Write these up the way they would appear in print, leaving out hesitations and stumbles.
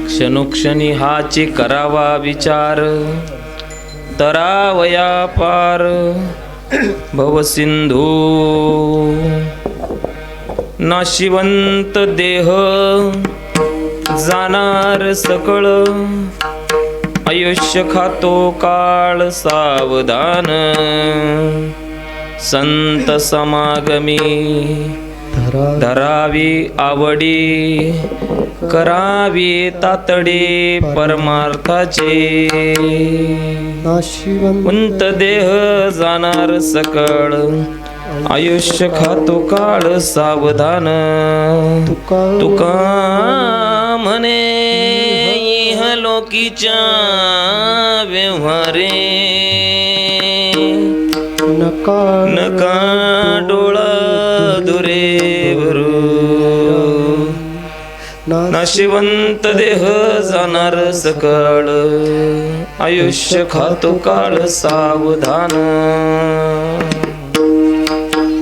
क्षणोक्षणी हाची करावा विचार, तरावया पार भवसिंधू. नाशिवंत देह जाणार सकळ, आयुष्य खातो काळ सावधान. संत समागमी धरावी आवडी, करावी तातडी परमार्थाचे. नाशिवंत देह जाणार सकळ, आयुष्य खातो काळ सावधान. तुका म्हणे इहलोकीच्या व्यवहारे, नका डोळा दुरे भरू. नाशिवंत देह जाणार सकळ, आयुष्य खातो काळ सावधान.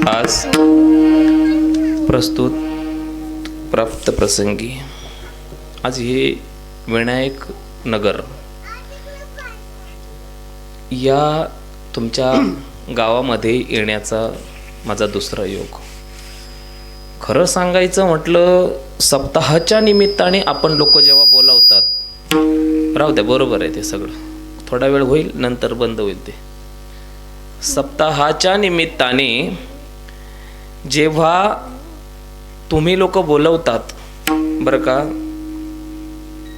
आज प्रस्तुत प्राप्त प्रसंगी, आज हे विनायक नगर या तुमच्या गावामध्ये येण्याचा माझा दुसरा योग. खरं सांगायचं म्हटलं, सप्ताहाच्या निमित्ताने आपण लोक जेव्हा बोलावतात, राहू द्या बरोबर आहे ते सगळं, थोडा वेळ होईल नंतर बंद होईल ते. सप्ताहाच्या निमित्ताने जेव्हा तुम्ही लोक बोलवतात बरं का,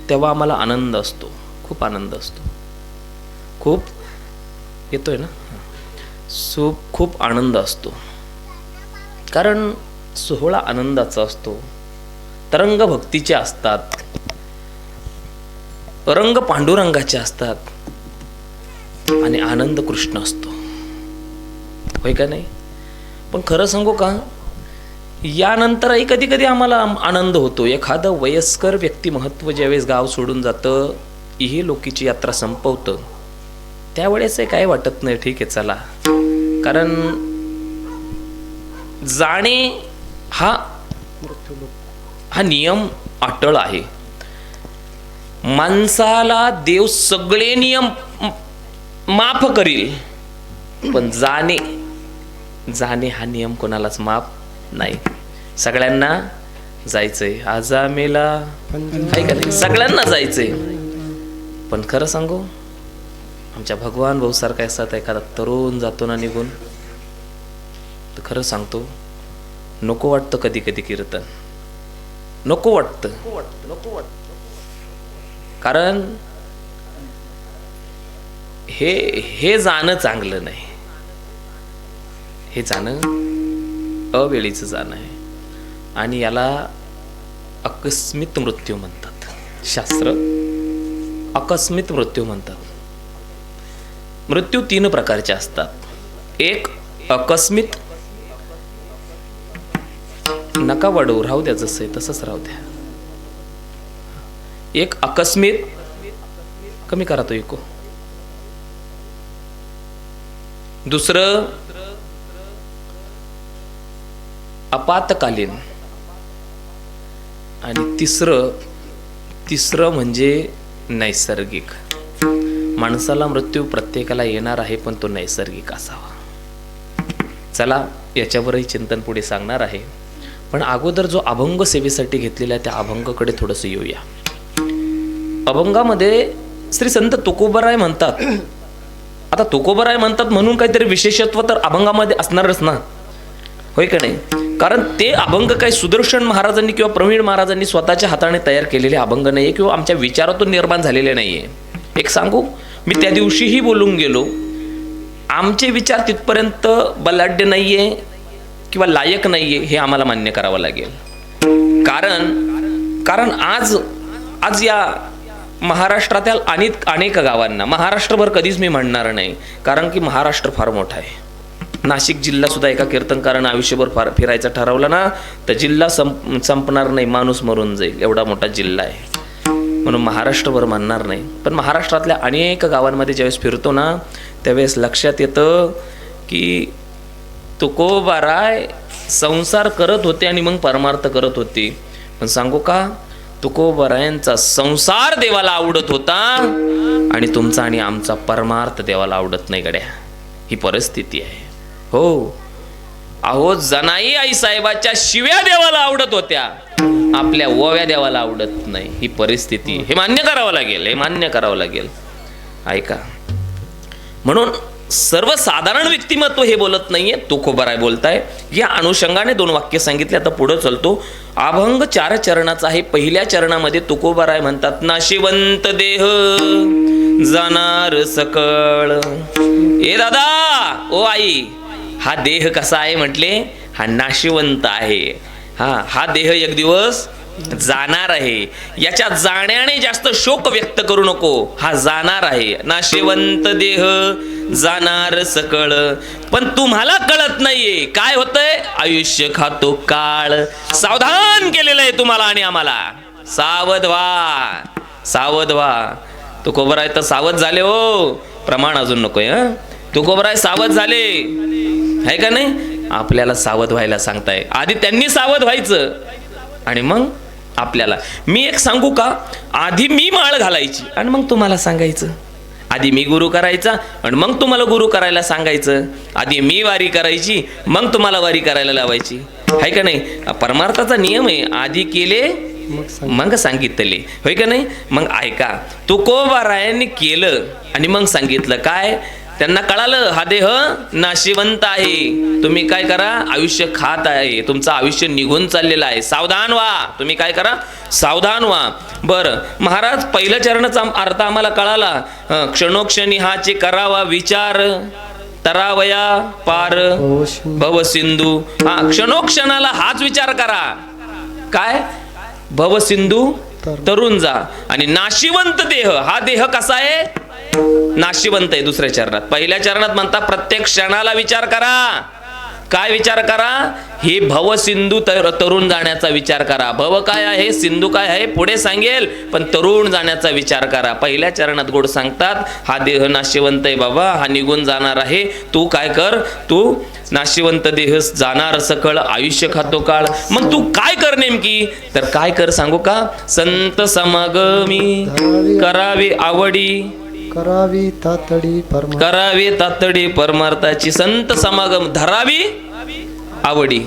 तेव्हा आम्हाला आनंद असतो, खूप आनंद असतो. खूप येतोय ना, खूप आनंद असतो. कारण सोहळा आनंदाचा असतो, तरंग भक्तीचे असतात, रंग पांडुरंगाचे असतात आणि आनंद कृष्ण असतो, होय का नाही? पण खरं सांगू का, यानंतरही कधी कधी आम्हाला आनंद होतो. एखादं वयस्कर व्यक्तिमत्व ज्यावेळेस गाव सोडून जातं, ही लोकीची यात्रा संपवतं, त्यावेळेस काय वाटत नाही, ठीक आहे चला. कारण जाणे हा नियम अटळ आहे. माणसाला देव सगळे नियम माफ करील, पण जाणे हा नियम कोणालाच माफ नाही. सगळ्यांना जायचंय, आजामेला आहे का नाही, सगळ्यांना जायचंय. पण खरं सांगू, आमच्या भगवान भाऊ सारखा असतात, एखादा तरुण जातो ना निघून, तर खरं सांगतो नको वाटतं कधी कधी कीर्तन, नको वाटतं. कारण हे जाणं चांगलं नाही, हे जाणं अवेळीचं जाणं आहे. आणि याला आकस्मिक मृत्यू म्हणतात, शास्त्र आकस्मिक मृत्यू म्हणतात. मृत्यू 3 प्रकारचे असतात. एक अकस्मित, नका वाढवू, राहू द्या जसं आहे तसंच राहू द्या. एक अकस्मित, कमी करा तो इको. दुसरं आपातकालीन, आणि तिसरं म्हणजे नैसर्गिक. माणसाला मृत्यू प्रत्येकाला येणार आहे, पण तो नैसर्गिक असावा. चला, याच्यावरही चिंतन पुढे सांगणार आहे. पण अगोदर जो अभंग सेवेसाठी घेतलेला आहे त्या अभंगाकडे थोडंसं येऊया. अभंगामध्ये श्री संत तुकोबाराय म्हणतात. आता तुकोबाराय म्हणतात म्हणून काहीतरी विशेषत्व तर अभंगामध्ये असणारच ना, होय का नाही? कारण ते अभंग काही सुदर्शन महाराजांनी किंवा प्रवीण महाराजांनी स्वतःच्या हाताने तयार केलेले अभंग नाहीये, किंवा आमच्या विचारातून निर्माण झालेले नाहीये. एक सांगू, मी त्या दिवशीही बोलून गेलो, आमचे विचार तिथपर्यंत बलाढ्य नाहीये किंवा लायक नाहीये हे आम्हाला मान्य करावं लागेल. कारण आज या महाराष्ट्रातील अनेक गावांना, महाराष्ट्रभर कधीच मी म्हणणार नाही, कारण की महाराष्ट्र फार मोठा आहे. नाशिक जिल्हा सुद्धा एका कीर्तनकारानं आयुष्यभर फिरायचं ठरवलं ना तर जिल्हा संपणार नाही, माणूस मरून जाईल, एवढा मोठा जिल्हा आहे. म्हणून महाराष्ट्रभर म्हणणार नाही, पण महाराष्ट्रातल्या अनेक गावांमध्ये ज्यावेळेस फिरतो ना त्यावेळेस लक्षात येतं की तुकोबाराय संसार करत होते आणि मग परमार्थ करत होते. पण सांगू का, तुकोबारायांचा संसार देवाला आवडत होता आणि तुमचा आणि आमचा परमार्थ देवाला आवडत नाही गड्या. ही परिस्थिती आहे. हो, अहो जनाई आई साहेबाच्या शिव्या देवाला आवडत होत्या, आपल्या ओव्या देवाला आवडत नाही. ही परिस्थिती, हे मान्य करावं लागेल, हे मान्य करावं लागेल. ऐका, म्हणून सर्वसाधारण व्यक्तिमत्व हे बोलत नाहीये, तुकोबाराय बोलताय. या अनुषंगाने 2 वाक्य सांगितले. आता पुढे चलतो. अभंग 4 चरणाचा आहे. पहिल्या चरणामध्ये तुकोबाराय म्हणतात, नाशिवंत देह जाणार सकळ. ए दादा, ओ आई, हा देह कसा आहे म्हटले, हा नाशिवंत आहे. हा देह एक दिवस जाणार आहे. याच्या जाण्याने जास्त शोक व्यक्त करू नको, हा जाणार आहे. नाशिवंत देह जाणार सकळ. पण तुम्हाला कळत नाहीये काय होतंय, आयुष्य खातो काळ. सावधान केलेलं आहे तुम्हाला आणि आम्हाला. सावध व्हा, सावध व्हा. तुकोबाराय तर सावध झाले हो, प्रमाण अजून नकोय. तुकोबाराय सावध झाले आहे का नाही, आपल्याला सावध व्हायला सांगताय. आधी त्यांनी सावध व्हायचं आणि मग आपल्याला. मी एक सांगू का, आधी मी माळ घालायची आणि मग तुम्हाला सांगायचं. आधी मी गुरु करायचा आणि मग तुम्हाला गुरु करायला सांगायचं. आधी मी वारी करायची मग तुम्हाला वारी करायला लावायची, आहे का नाही. परमार्थाचा नियम आहे, आधी केले मग सांगितले, होय का नाही. मग ऐका, तुकोबारायांनी केलं आणि मग सांगितलं काय, त्यांना कळालं हा देह नाशिवंत आहे. तुम्ही काय करा, आयुष्य खात आहे, तुमचं आयुष्य निघून चाललेलं आहे. सावधान व्हा, तुम्ही काय करा, सावधान व्हा. बरं महाराज, पहिल्या चरणाचा अर्थ आम्हाला कळाला. क्षणोक्षणी हाचे करावा विचार, तरावया पार भवसिंधू. हा, क्षणोक्षणाला हाच विचार करा. काय, भवसिंधू तरुण जा. आणि नाशिवंत देह, हा देह कसा आहे, नाशिवंत आहे. दुसऱ्या चरणात, पहिल्या चरणात म्हणता प्रत्येक क्षणाला विचार करा. काय विचार करा, हे भव सिंधू तरुण जाण्याचा विचार करा. भव काय आहे, सिंधू काय आहे पुढे सांगेल, पण तरुण जाण्याचा विचार करा. पहिल्या चरणात गोड सांगतात हा देह नाशिवंत आहे बाबा, हा निघून जाणार आहे. तू काय कर, तू नाशिवंत देह जाणार सकळ, आयुष्य खातो काळ. मग तू काय कर नेमकी, तर काय कर सांगू का, संत समागमी करावी आवडी, करावी तातडी परमार्थाची. संत समागम धरावी आवडी,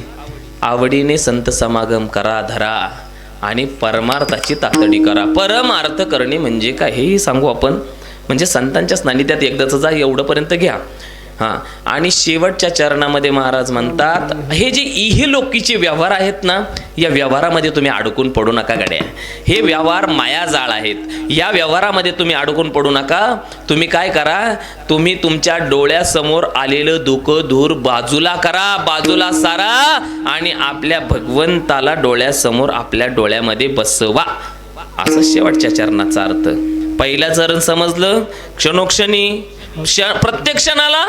आवडीने संत समागम करा, धरा आणि परमार्थाची तातडी करा. परमार्थ करणे म्हणजे काय हे सांगू आपण. म्हणजे संतांच्या सानिध्यात एकदाच जा, एवढंपर्यंत घ्या. हां, आणि शेवटच्या चरणामध्ये महाराज म्हणतात, हे जे इहलोकीचे व्यवहार आहेत ना, या व्यवहारामध्ये तुम्ही अडकून पडू नका गड्या. हे व्यवहार मायाजाळ आहेत. या व्यवहारामध्ये तुम्ही अडकून पडू नका. तुम्ही काय करा, तुम्ही तुमच्या डोळ्यासमोर आलेलं दुःख दूर बाजूला करा, बाजूला सारा आणि आपल्या भगवंताला डोळ्यासमोर आपल्या डोळ्यामध्ये बसवा. असं शेवटच्या चरणाचा अर्थ. पहिला चरण समजलं, क्षणोक्षणी प्रत्येक क्षणाला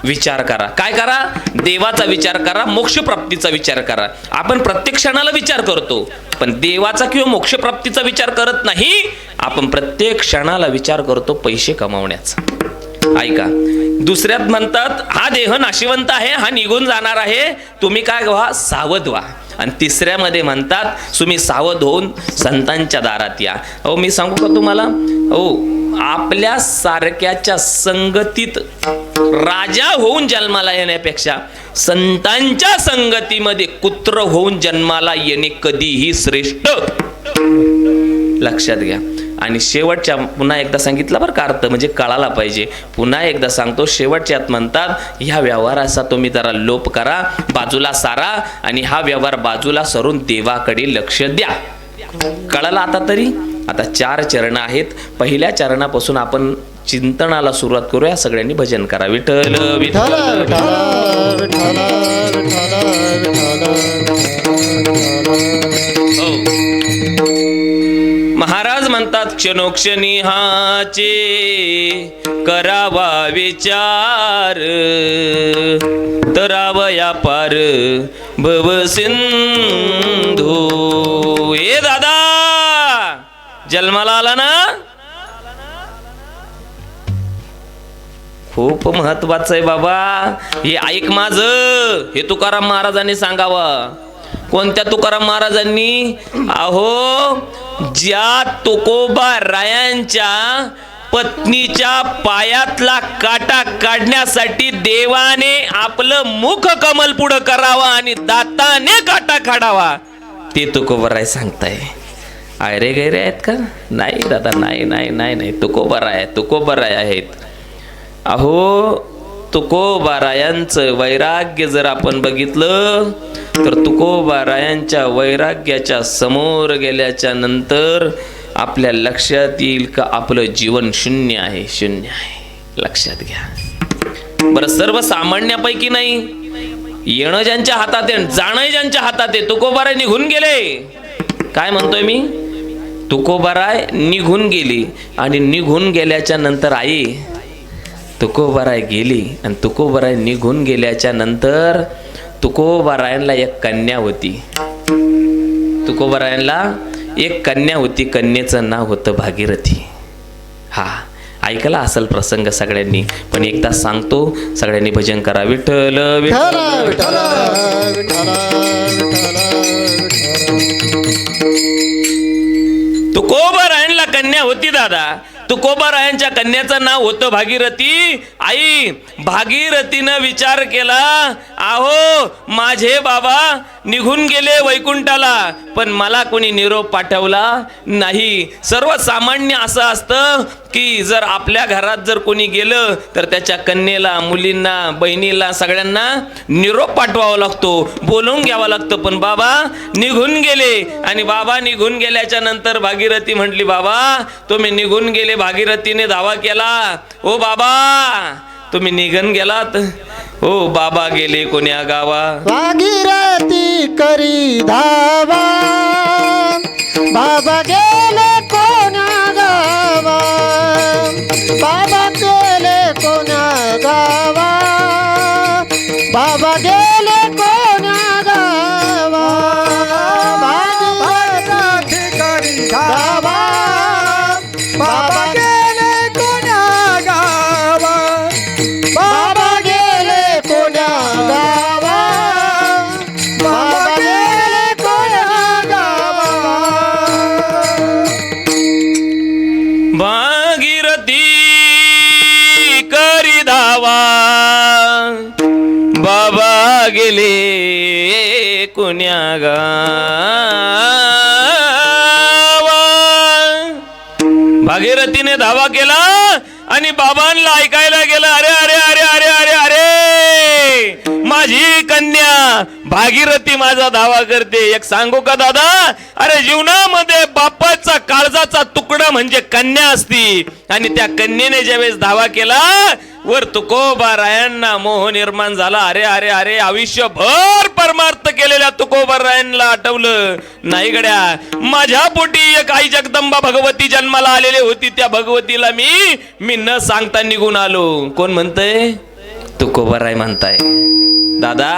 विचार करा. काय करा, देवाचा विचार करा, मोक्षप्राप्तीचा विचार करा. आपण प्रत्येक क्षणाला विचार करतो, पण देवाचा किंवा मोक्षप्राप्तीचा विचार करत नाही. आपण प्रत्येक क्षणाला विचार करतो पैसे कमावण्याचा. ऐका, दुसऱ्यात म्हणतात हा देह नाशिवंत आहे, हा निघून जाणार आहे, तुम्ही काय व्हा, सावध व्हा. आणि तिसऱ्यामध्ये म्हणतात तुम्ही सावध होऊन संतांच्या दारात या. अहो मी सांगू का तुम्हाला, हो आपल्या सारख्याच्या संगतीत राजा होऊन जन्माला येण्यापेक्षा संतांच्या संगतीमध्ये कुत्र होऊन जन्माला येणे कधीही श्रेष्ठ. लक्षात घ्या. आणि शेवटच्या पुन्हा एकदा सांगितलं बरं का अर्थ, म्हणजे कळाला पाहिजे. पुन्हा एकदा सांगतो, शेवटच्यात म्हणतात ह्या व्यवहाराचा तुम्ही जरा लोप करा, बाजूला सारा आणि हा व्यवहार बाजूला सरून देवाकडे लक्ष द्या. कळालं आता तरी. आता 4 चरण आहेत. पहिल्या चरणापासून आपण चिंतनाला सुरुवात करूया. सगळ्यांनी भजन करा. विठ्ठल विठ्ठल विठ्ठल. विठ्ठल हो. महाराज म्हणतात क्षणोक्षणी हाचे करावा विचार, तरावया पार भव सिंधू. ए दादा जन्माला आला ना, खूप महत्वाचं आहे बाबा. हे ऐक माझं. हे तुकाराम महाराजांनी सांगावं. कोणत्या तुकाराम महाराजांनी? अहो, ज्या तुकोबा रायांच्या पत्नीच्या पायातला काटा काढण्यासाठी देवाने आपलं मुख कमल पुढं करावा आणि दाताने काटा काढावा, ते तुकोबाराय सांगताय. आयरे गैरे आहेत का? नाही दादा, नाही नाही नाही नाही, तुकोबाराय तुकोबाराय आहेत. अहो, तुकोबारायांचं वैराग्य जर आपण बघितलं तर तुकोबारायांच्या वैराग्याच्या समोर गेल्याच्या नंतर आपल्या लक्षात येईल का आपलं जीवन शून्य आहे, शून्य आहे. लक्षात घ्या बरं. सर्वसामान्यापैकी नाही, येणं ज्यांच्या हातात आहे, जाणं ज्यांच्या हातात आहे. तुकोबाराय निघून गेले. काय म्हणतोय मी? तुकोबाराय निघून गेली आणि निघून गेल्याच्या नंतर आई तुकोबाराय गेली आणि तुकोबाराय निघून गेल्याच्या नंतर तुकोबारायांना एक कन्या होती. तुकोबारायांना एक कन्या होती. कन्येचं नाव होतं भागीरथी. हा, ऐकला असेल प्रसंग सगळ्यांनी, पण एकदा सांगतो. सगळ्यांनी भजन करा. विठ्ठल विठ्ठल विठ्ठल विठ्ठल तुकोबारायांना कन्या होती दादा. तुकोबारायांच्या कन्याचं नाव होतं भागीरथी. आई भागीरथीनं विचार केला, अहो माझे बाबा निघून गेले वैकुंठाला, पण मला कोणी निरोप पाठवला नाही. सर्वसामान्य असं असतं की जर आपल्या घरात जर कोणी गेलं तर त्याच्या कन्येला, मुलींना, बहिणीला, सगळ्यांना निरोप पाठवावा लागतो, बोलवून घ्यावं लागतं. पण बाबा निघून गेले आणि बाबा निघून गेल्याच्या नंतर भागीरथी म्हटली, बाबा तुम्ही निघून गेले. भागीरथीने दावा केला, ओ बाबा तुम्ही निघून गेलात. हो बाबा गेले कोण्या गावा. भागीरथी करी धावा, बाबा गेले कोण्या गावा, बाबा गेले कोण्या गावा, बाबा गेले कोण्या गावा. भागीरथी करी धावा, बाबा गेले कोण्या गावा, बाबा गेले कोण्या गावा, बाबा गेले कोण्या गावा. भागीरथी करी धावा, बाबा गेले कोण्या गावा. भागीरथीने धावा केला आणि बाबांना ऐकायला गेलं, अरे अरे अरे अरे अरे अरे माझी कन्या भागीरथी माझा धावा करते. एक सांगू का दादा, अरे जीवनामध्ये बापाचा काळजाचा तुकडा म्हणजे कन्या असती. आणि त्या कन्येने ज्यावेळेस धावा केला, वर तुकोबारायांना मोह निर्माण झाला. अरे अरे अरे आयुष्यभर परमार्थ केलेल्या तुकोबारायांना आठवलं, नाही गड्या माझ्या पोटी एक आई जगदंबा भगवती जन्माला आलेली होती. त्या भगवतीला मी न सांगता निघून आलो. कोण म्हणतंय? तुकोबाराय म्हणताय. दादा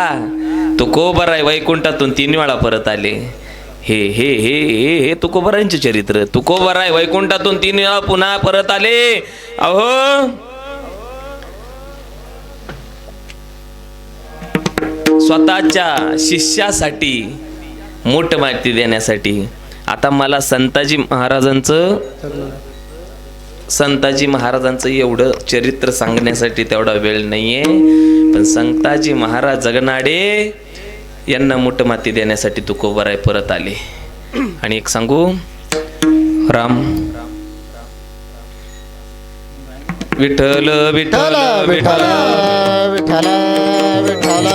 तुकोबाराय वैकुंठातून 3 वेळा परत आले. हे हे हे हे हे तुकोबारायांचे चरित्र. तुकोबाराय वैकुंठातून 3 वेळा पुन्हा परत आले. अहो स्वतःच्या शिष्यासाठी मोठ माहिती देण्यासाठी. आता मला संताजी महाराजांचं एवढं चरित्र सांगण्यासाठी तेवढा वेळ नाहीये, पण संताजी महाराज जगनाडे यांना मोठ माती देण्यासाठी तुकोबाराय परत आले. आणि एक सांगू, राम विठ्ठल विठ्ठल विठ्ठल विठ्ठल विठ्ठल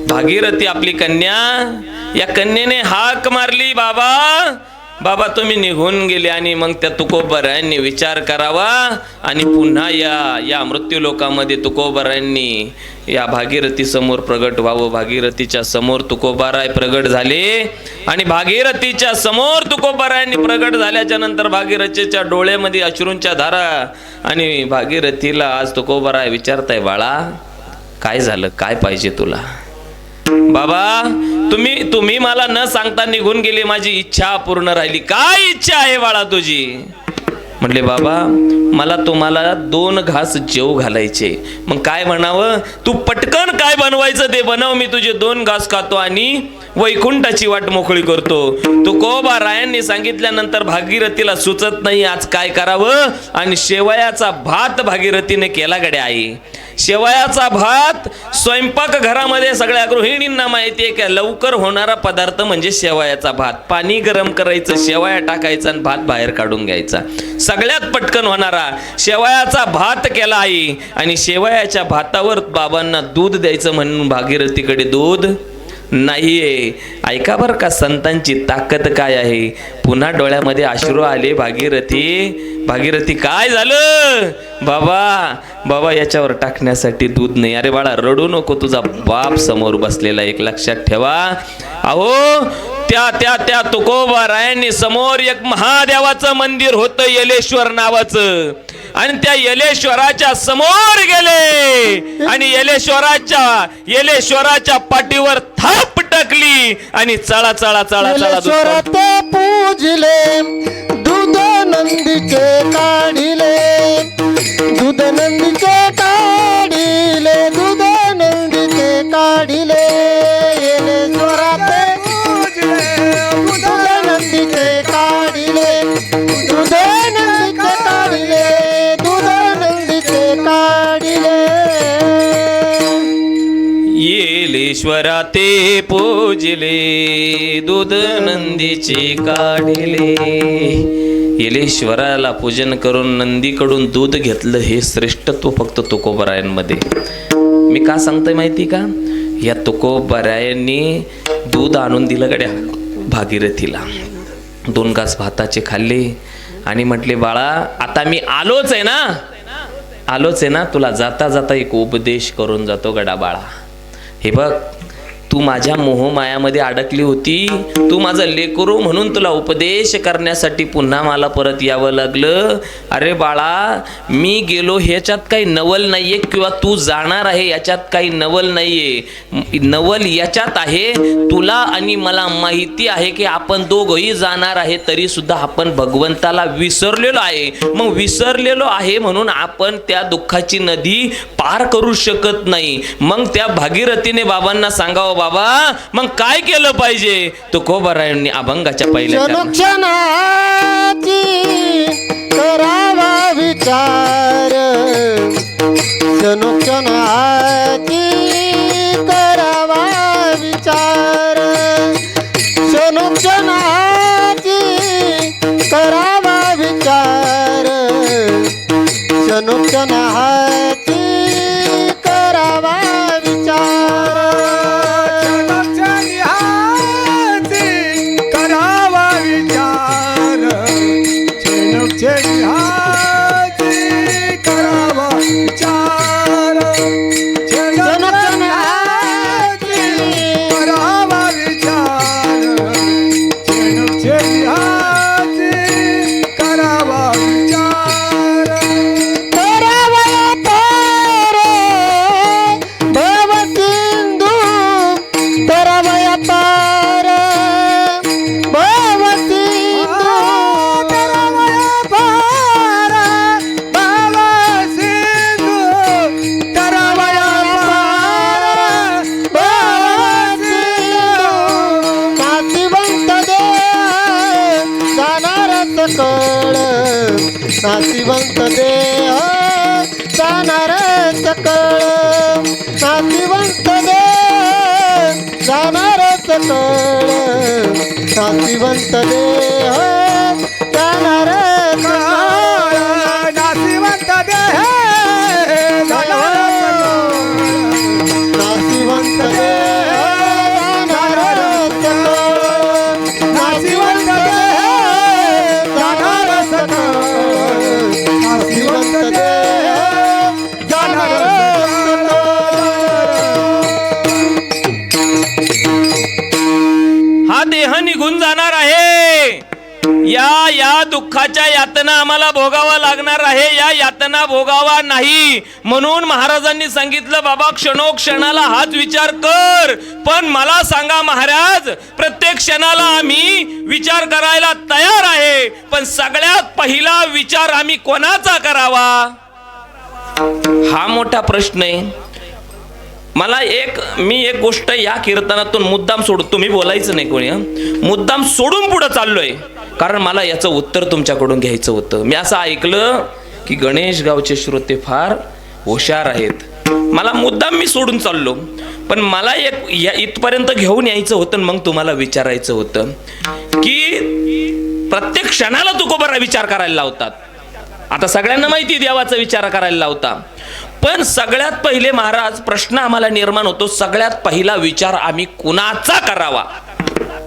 भागीरथी आपली कन्या या कन्येने हाक मारली, बाबा बाबा तुम्ही निघून गेले. आणि मग त्या तुकोबरायांनी विचार करावा आणि पुन्हा या मृत्यू लोकामध्ये तुकोबरायांनी या भागीरथी समोर प्रगट व्हावं. भागीरथीच्या समोर तुकोबाराय प्रगट झाले आणि भागीरथीच्या समोर तुकोबारायांनी प्रगट झाल्याच्या नंतर भागीरथीच्या डोळ्यामध्ये अश्रूंच्या धारा. आणि भागीरथीला आज तुकोबाराय विचारताय, बाळा काय झालं, काय पाहिजे तुला? बाबा तुम्ही मला न सांगता निघून गेले, माझी इच्छा पूर्ण राहिली. काय इच्छा आहे बाळा तुझी? म्हटले, बाबा मला तुम्हाला 2 घास जेव घालायचे. मग काय म्हणावं? तू पटकन काय बनवायचं ते बनव, मी तुझे 2 घास खातो आणि वैकुंठाची वाट मोकळी करतो. तुकोबारायांनी सांगितल्यानंतर भागीरथीला सुचत नाही आज काय करावं. आणि शेवयाचा भात भागीरथीने केला गड्या आई. शेवयाचा भात स्वयंपाक घरामध्ये सगळ्या गृहिणींना माहिती आहे की लवकर होणारा पदार्थ म्हणजे शेवयाचा भात. पाणी गरम करायचं, शेवया टाकायचा आणि भात बाहेर काढून घ्यायचा. सगळ्यात पटकन होणारा शेवयाचा भात केला आई. आणि शेवयाच्या भातावर बाबांना दूध द्यायचं म्हणून भागीरथीकडे दूध नाहीये. ऐका बरं का संतांची ताकद काय आहे. पुन्हा डोळ्यामध्ये अश्रू आले. भागीरथी काय झालं? बाबा याच्यावर टाकण्यासाठी दूध नाही. अरे बाळा रडू नको, तुझा बाप समोर बसलेला एक लक्षात ठेवा. अहो त्या तुकोबारायांनी समोर एक महादेवाचं मंदिर होतं येलेश्वर नावाचं. आणि त्या येलेश्वराच्या समोर गेले आणि येलेश्वराच्या पाठीवर थाप टाकली आणि चळा ते पूजले, दूध नंदीचे काढिले, दूध नंदीचे काढिले, दूध नंदीचे काढिले. येलेश्वराते पूजले, दूध नंदीचे काढिले, दूध नंदीचे काढिले, दूध नंदीचे काढिले. येलेश्वरा ते पूजले, दूध नंदीचे काढिले. येलेश्वराला पूजन करून नंदीकडून दूध घेतलं हे श्रेष्ठत्व फक्त तुकोबारायांमध्ये. मी का सांगतोय माहिती का? या तुकोबारायांनी दूध आणून दिलं गड्या भागीरथीला. 2 घास भाताचे खाल्ले आणि म्हटले, बाळा आता मी आलोच आहे ना, तुला जाता जाता एक उपदेश करून जातो गडा बाळा. हे बघ, तू माझ्या मोहमायामध्ये अडकली होती, तू माझं लेकरू म्हणून तुला उपदेश करण्यासाठी पुन्हा मला परत यावं लागलं. अरे बाळा मी गेलो ह्याच्यात काही नवल नाहीये किंवा तू जाणार आहे याच्यात काही नवल नाहीये. नवल याच्यात आहे, तुला आणि मला माहिती आहे की आपण दोघंही जाणार आहे, तरी सुद्धा आपण भगवंताला विसरलेलो आहे. मग विसरलेलो आहे म्हणून आपण त्या दुःखाची नदी पार करू शकत नाही. मग त्या भागीरथीने बाबांना सांगावं, बाबा मग काय केलं पाहिजे? तुकोबारायांनी अभंगाच्या पहिल्या करावा विचार, क्षणोक्षणाची करावा विचार, क्षणोक्षणाची करावा विचार, क्षणोक्षणाची करावा विचार, करावा विचार, करावा विचार, करावा विचार, करावा विचार. करावया पारे भव सिंधू, करावया पार भव सिंधू, करावया पार भव सिंधू, करावया पार भव सिंधू. नाशिवंत देह जाणारच कळ, नाशिवंत देह जाणारच कळ, नाशिवंत देह जाणारच कळ, नाशिवंत देह जाणारच कळ, नाशिवंत देह जाणारच कळ, नाशिवंत देह जाणारच कळ. या दुःखाच्या यातना आम्हाला भोगावा लागणार आहे, या यातना भोगावा नाही म्हणून महाराजांनी सांगितलं बाबा क्षणोक्षणाला हाच विचार कर. पण मला सांगा महाराज, प्रत्येक क्षणाला आम्ही विचार करायला तयार आहे, पण सगळ्यात पहिला विचार आम्ही कोणाचा करावा हा मोठा प्रश्न आहे. मी एक गोष्ट या कीर्तनातून मुद्दाम सोडून, तुम्ही बोलायचं नाही कोणी, मुद्दाम सोडून पुढे चाललोय, कारण मला याचं उत्तर तुमच्याकडून घ्यायचं होतं. मी असं ऐकलं की गणेश गावचे श्रोते फार हुशार आहेत, मला मुद्दाम मी सोडून चाललो, पण मला इथपर्यंत घेऊन यायचं होतं. मग तुम्हाला विचारायचं होतं की प्रत्येक क्षणाला तुकोबरा विचार करायला लावतात. आता सगळ्यांना माहिती देवाचा विचार करायला लावता, पण सगळ्यात पहिले महाराज प्रश्न आम्हाला निर्माण होतो, सगळ्यात पहिला विचार आम्ही कुणाचा करावा.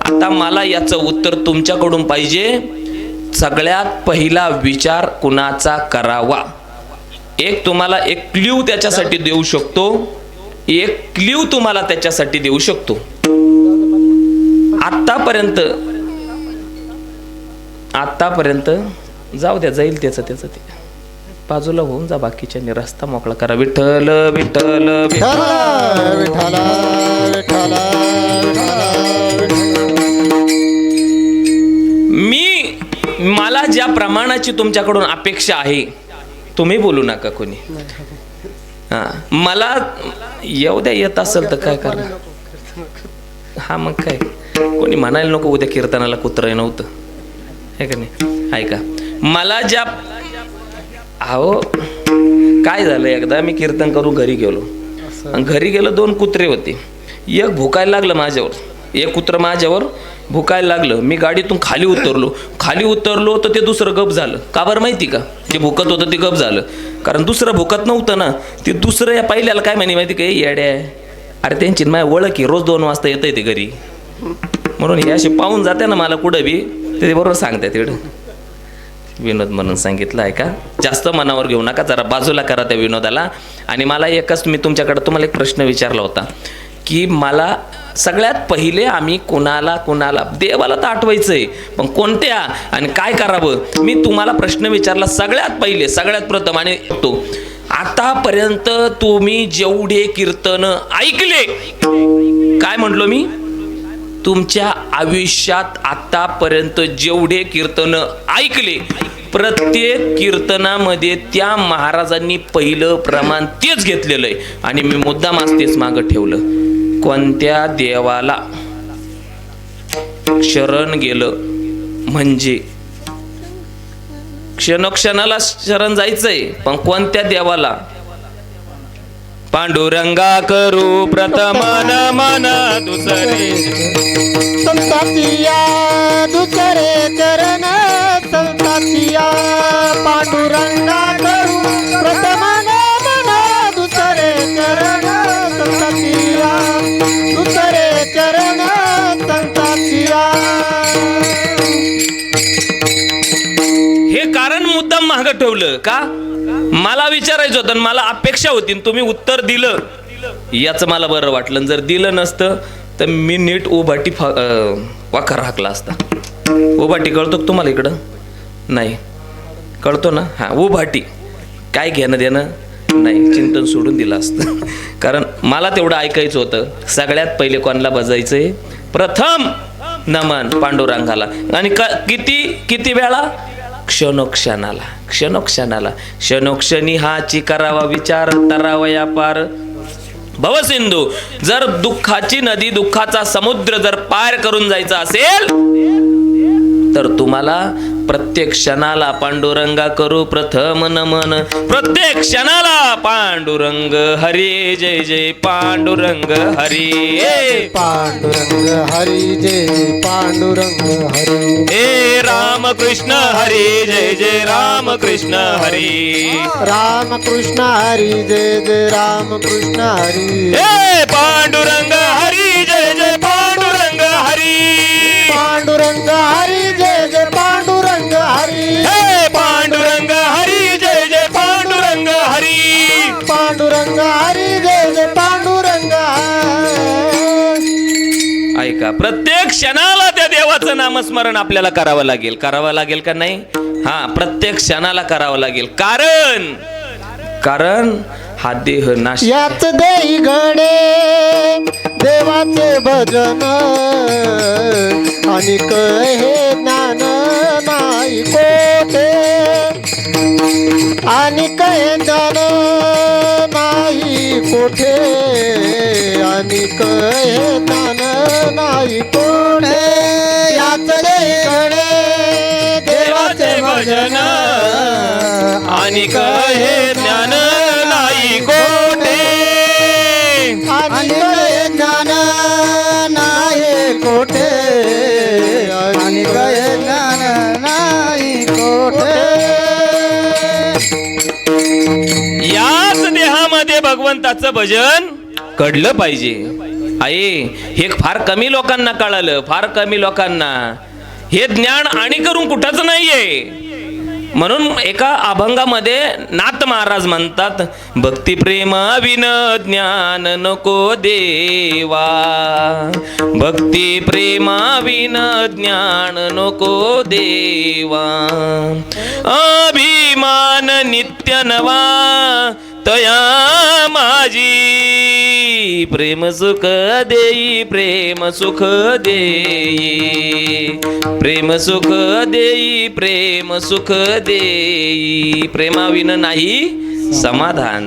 आता मला याचं उत्तर तुमच्याकडून पाहिजे. सगळ्यात पहिला विचार कुणाचा करावा. तुम्हाला एक क्ल्यू त्याच्यासाठी देऊ शकतो, त्याच्यासाठी देऊ शकतो. आतापर्यंत जाऊ द्या, जाईल त्याचं ते, बाजूला होऊन जा, बाकीच्या रस्ता मोकळा करा. विठ्ठल विठ्ठल विठ्ठल विठ्ठल विठ्ठल मला ज्या प्रमाणाची तुमच्याकडून अपेक्षा आहे, तुम्ही बोलू नका कोणी. मला येऊ द्या, येत असेल तर काय करणार. हा मग काय, कोणी म्हणायला नको उद्या कीर्तनाला कुत्रं नव्हतं, आहे का नाही. ऐका, मला ज्या काय झालं, एकदा मी कीर्तन करून घरी गेलो, घरी गेलो, 2 कुत्रे होते. एक भुकायला लागलं माझ्यावर, एक कुत्र माझ्यावर भुकायला लागलं. मी गाडीतून खाली उतरलो तर ते दुसरं गप झालं. का बरं माहिती का, ते भुकत होतं ते गप झालं, कारण दुसरं भुकत नव्हतं ना. ते दुसरं या पहिल्याला काय माहिती काय, येड्या, अरे त्यांची माझ्या ओळख आहे, रोज 2 वाजता येतंय ते घरी, म्हणून हे असे पाहून जाते ना मला कुठं बी, ते बरोबर सांगतात. तिकडं विनोद म्हणून सांगितलं आहे का, जास्त मनावर घेऊ नका, जरा बाजूला करा त्या विनोदाला. आणि मला मी तुमच्याकडे तुम्हाला एक प्रश्न विचारला होता की मला सगळ्यात पहिले आम्ही कोणाला देवाला तर आठवायचंय, पण कोणत्या आणि काय करावं. मी तुम्हाला प्रश्न विचारला सगळ्यात पहिले, सगळ्यात प्रथम. आणि तो आतापर्यंत तुम्ही जेवढे कीर्तन ऐकले, काय म्हटलो मी, तुमच्या आयुष्यात आतापर्यंत जेवढे कीर्तन ऐकले, प्रत्येक कीर्तनामध्ये त्या महाराजांनी पहिलं प्रमाण तेच घेतलेलं आहे. आणि मी मुद्दाम तेच मागं ठेवलं, कोणत्या देवाला शरण गेलं म्हणजे क्षणोक्षणाला शरण जायचंय, पण कोणत्या देवाला. पांडुरंगा करू प्रथम नमन, दुसरे संतातिया दुसरे चरण, संतातिया पांडुरंगा करू प्रथम नमन, दुसरे चरण संतातिया, दुसरे चरण संतातिया. हे कारण मुद्दाम मागं ठेवलं का, मला विचारायचं होतं, मला अपेक्षा होती, तुम्ही उत्तर दिलं याचं मला बरं वाटलं. जर दिलं नसतं तर मी नीट उभाटी वाकार हाकला असता. उभाटी कळतो का तुम्हाला इकडं, नाही कळतो ना. हा, उभाटी काय घेणं देणं नाही, चिंतन सोडून दिलं असतं. कारण मला तेवढं ऐकायचं होतं, सगळ्यात पहिले कोणाला बजायचंय, प्रथम नमन पांडुरंगाला. आणि किती वेळा, क्षणोक्षणाला. क्षणोक्षणी हाची करावा विचार, तरावया पार भवसिंधू. जर दुःखाची नदी, दुःखाचा समुद्र जर पार करून जायचा असेल तर तुम्हाला प्रत्येक क्षणाला पांडुरंगा करू प्रथम नमन. प्रत्येक क्षणाला पांडुरंग हरी, जय जय पांडुरंग हरी, पांडुरंग हरी, जय पांडुरंग हरी. हे राम कृष्ण हरी, जय जय राम कृष्ण हरी, राम कृष्ण हरी, जय जय राम कृष्ण हरी. हे पांडुरंग हरी, जय जय पांडुरंग हरी, पांडुरंग हरी, जय जय पांडुरंग हरी. हे पांडुरंग हरी, जय जय पांडुरंग हरी, पांडुरंग हरी, जय जय पांडुरंग. ऐका, प्रत्येक क्षणाला त्या देवाचा देवाचं नामस्मरण आपल्याला करावं लागेल का नाही? हा, प्रत्येक क्षणाला करावं लागेल. कारण हा देह नाश. याच देही घडे देवाचे भजन आणि हे ज्ञान नाही कोठे, आणि हे ज्ञान नाही कोठे, आणि हे ज्ञान नाही कोठे. याच देही घडे देवाचे भजन आणि हे ज्ञान नाही कोठे, आणि ज्ञान नाही कोठे, आणि ज्ञान नाही कोठे. याच देहामध्ये भगवंताचं भजन घडलं पाहिजे. आई, हे फार कमी लोकांना कळालं, फार कमी लोकांना. हे ज्ञान आणि करून कुठंच नाहीये. म्हणून एका अभंगामध्ये नाथ महाराज म्हणतात, भक्ती प्रेम विन ज्ञान नको देवा, भक्ती प्रेम विन ज्ञान नको देवा, अभिमान नित्य नवा तया माझी, प्रेम सुख देई प्रेम सुख देई, प्रेम सुख देई प्रेम सुख देई, प्रेमाविन नाही समाधान.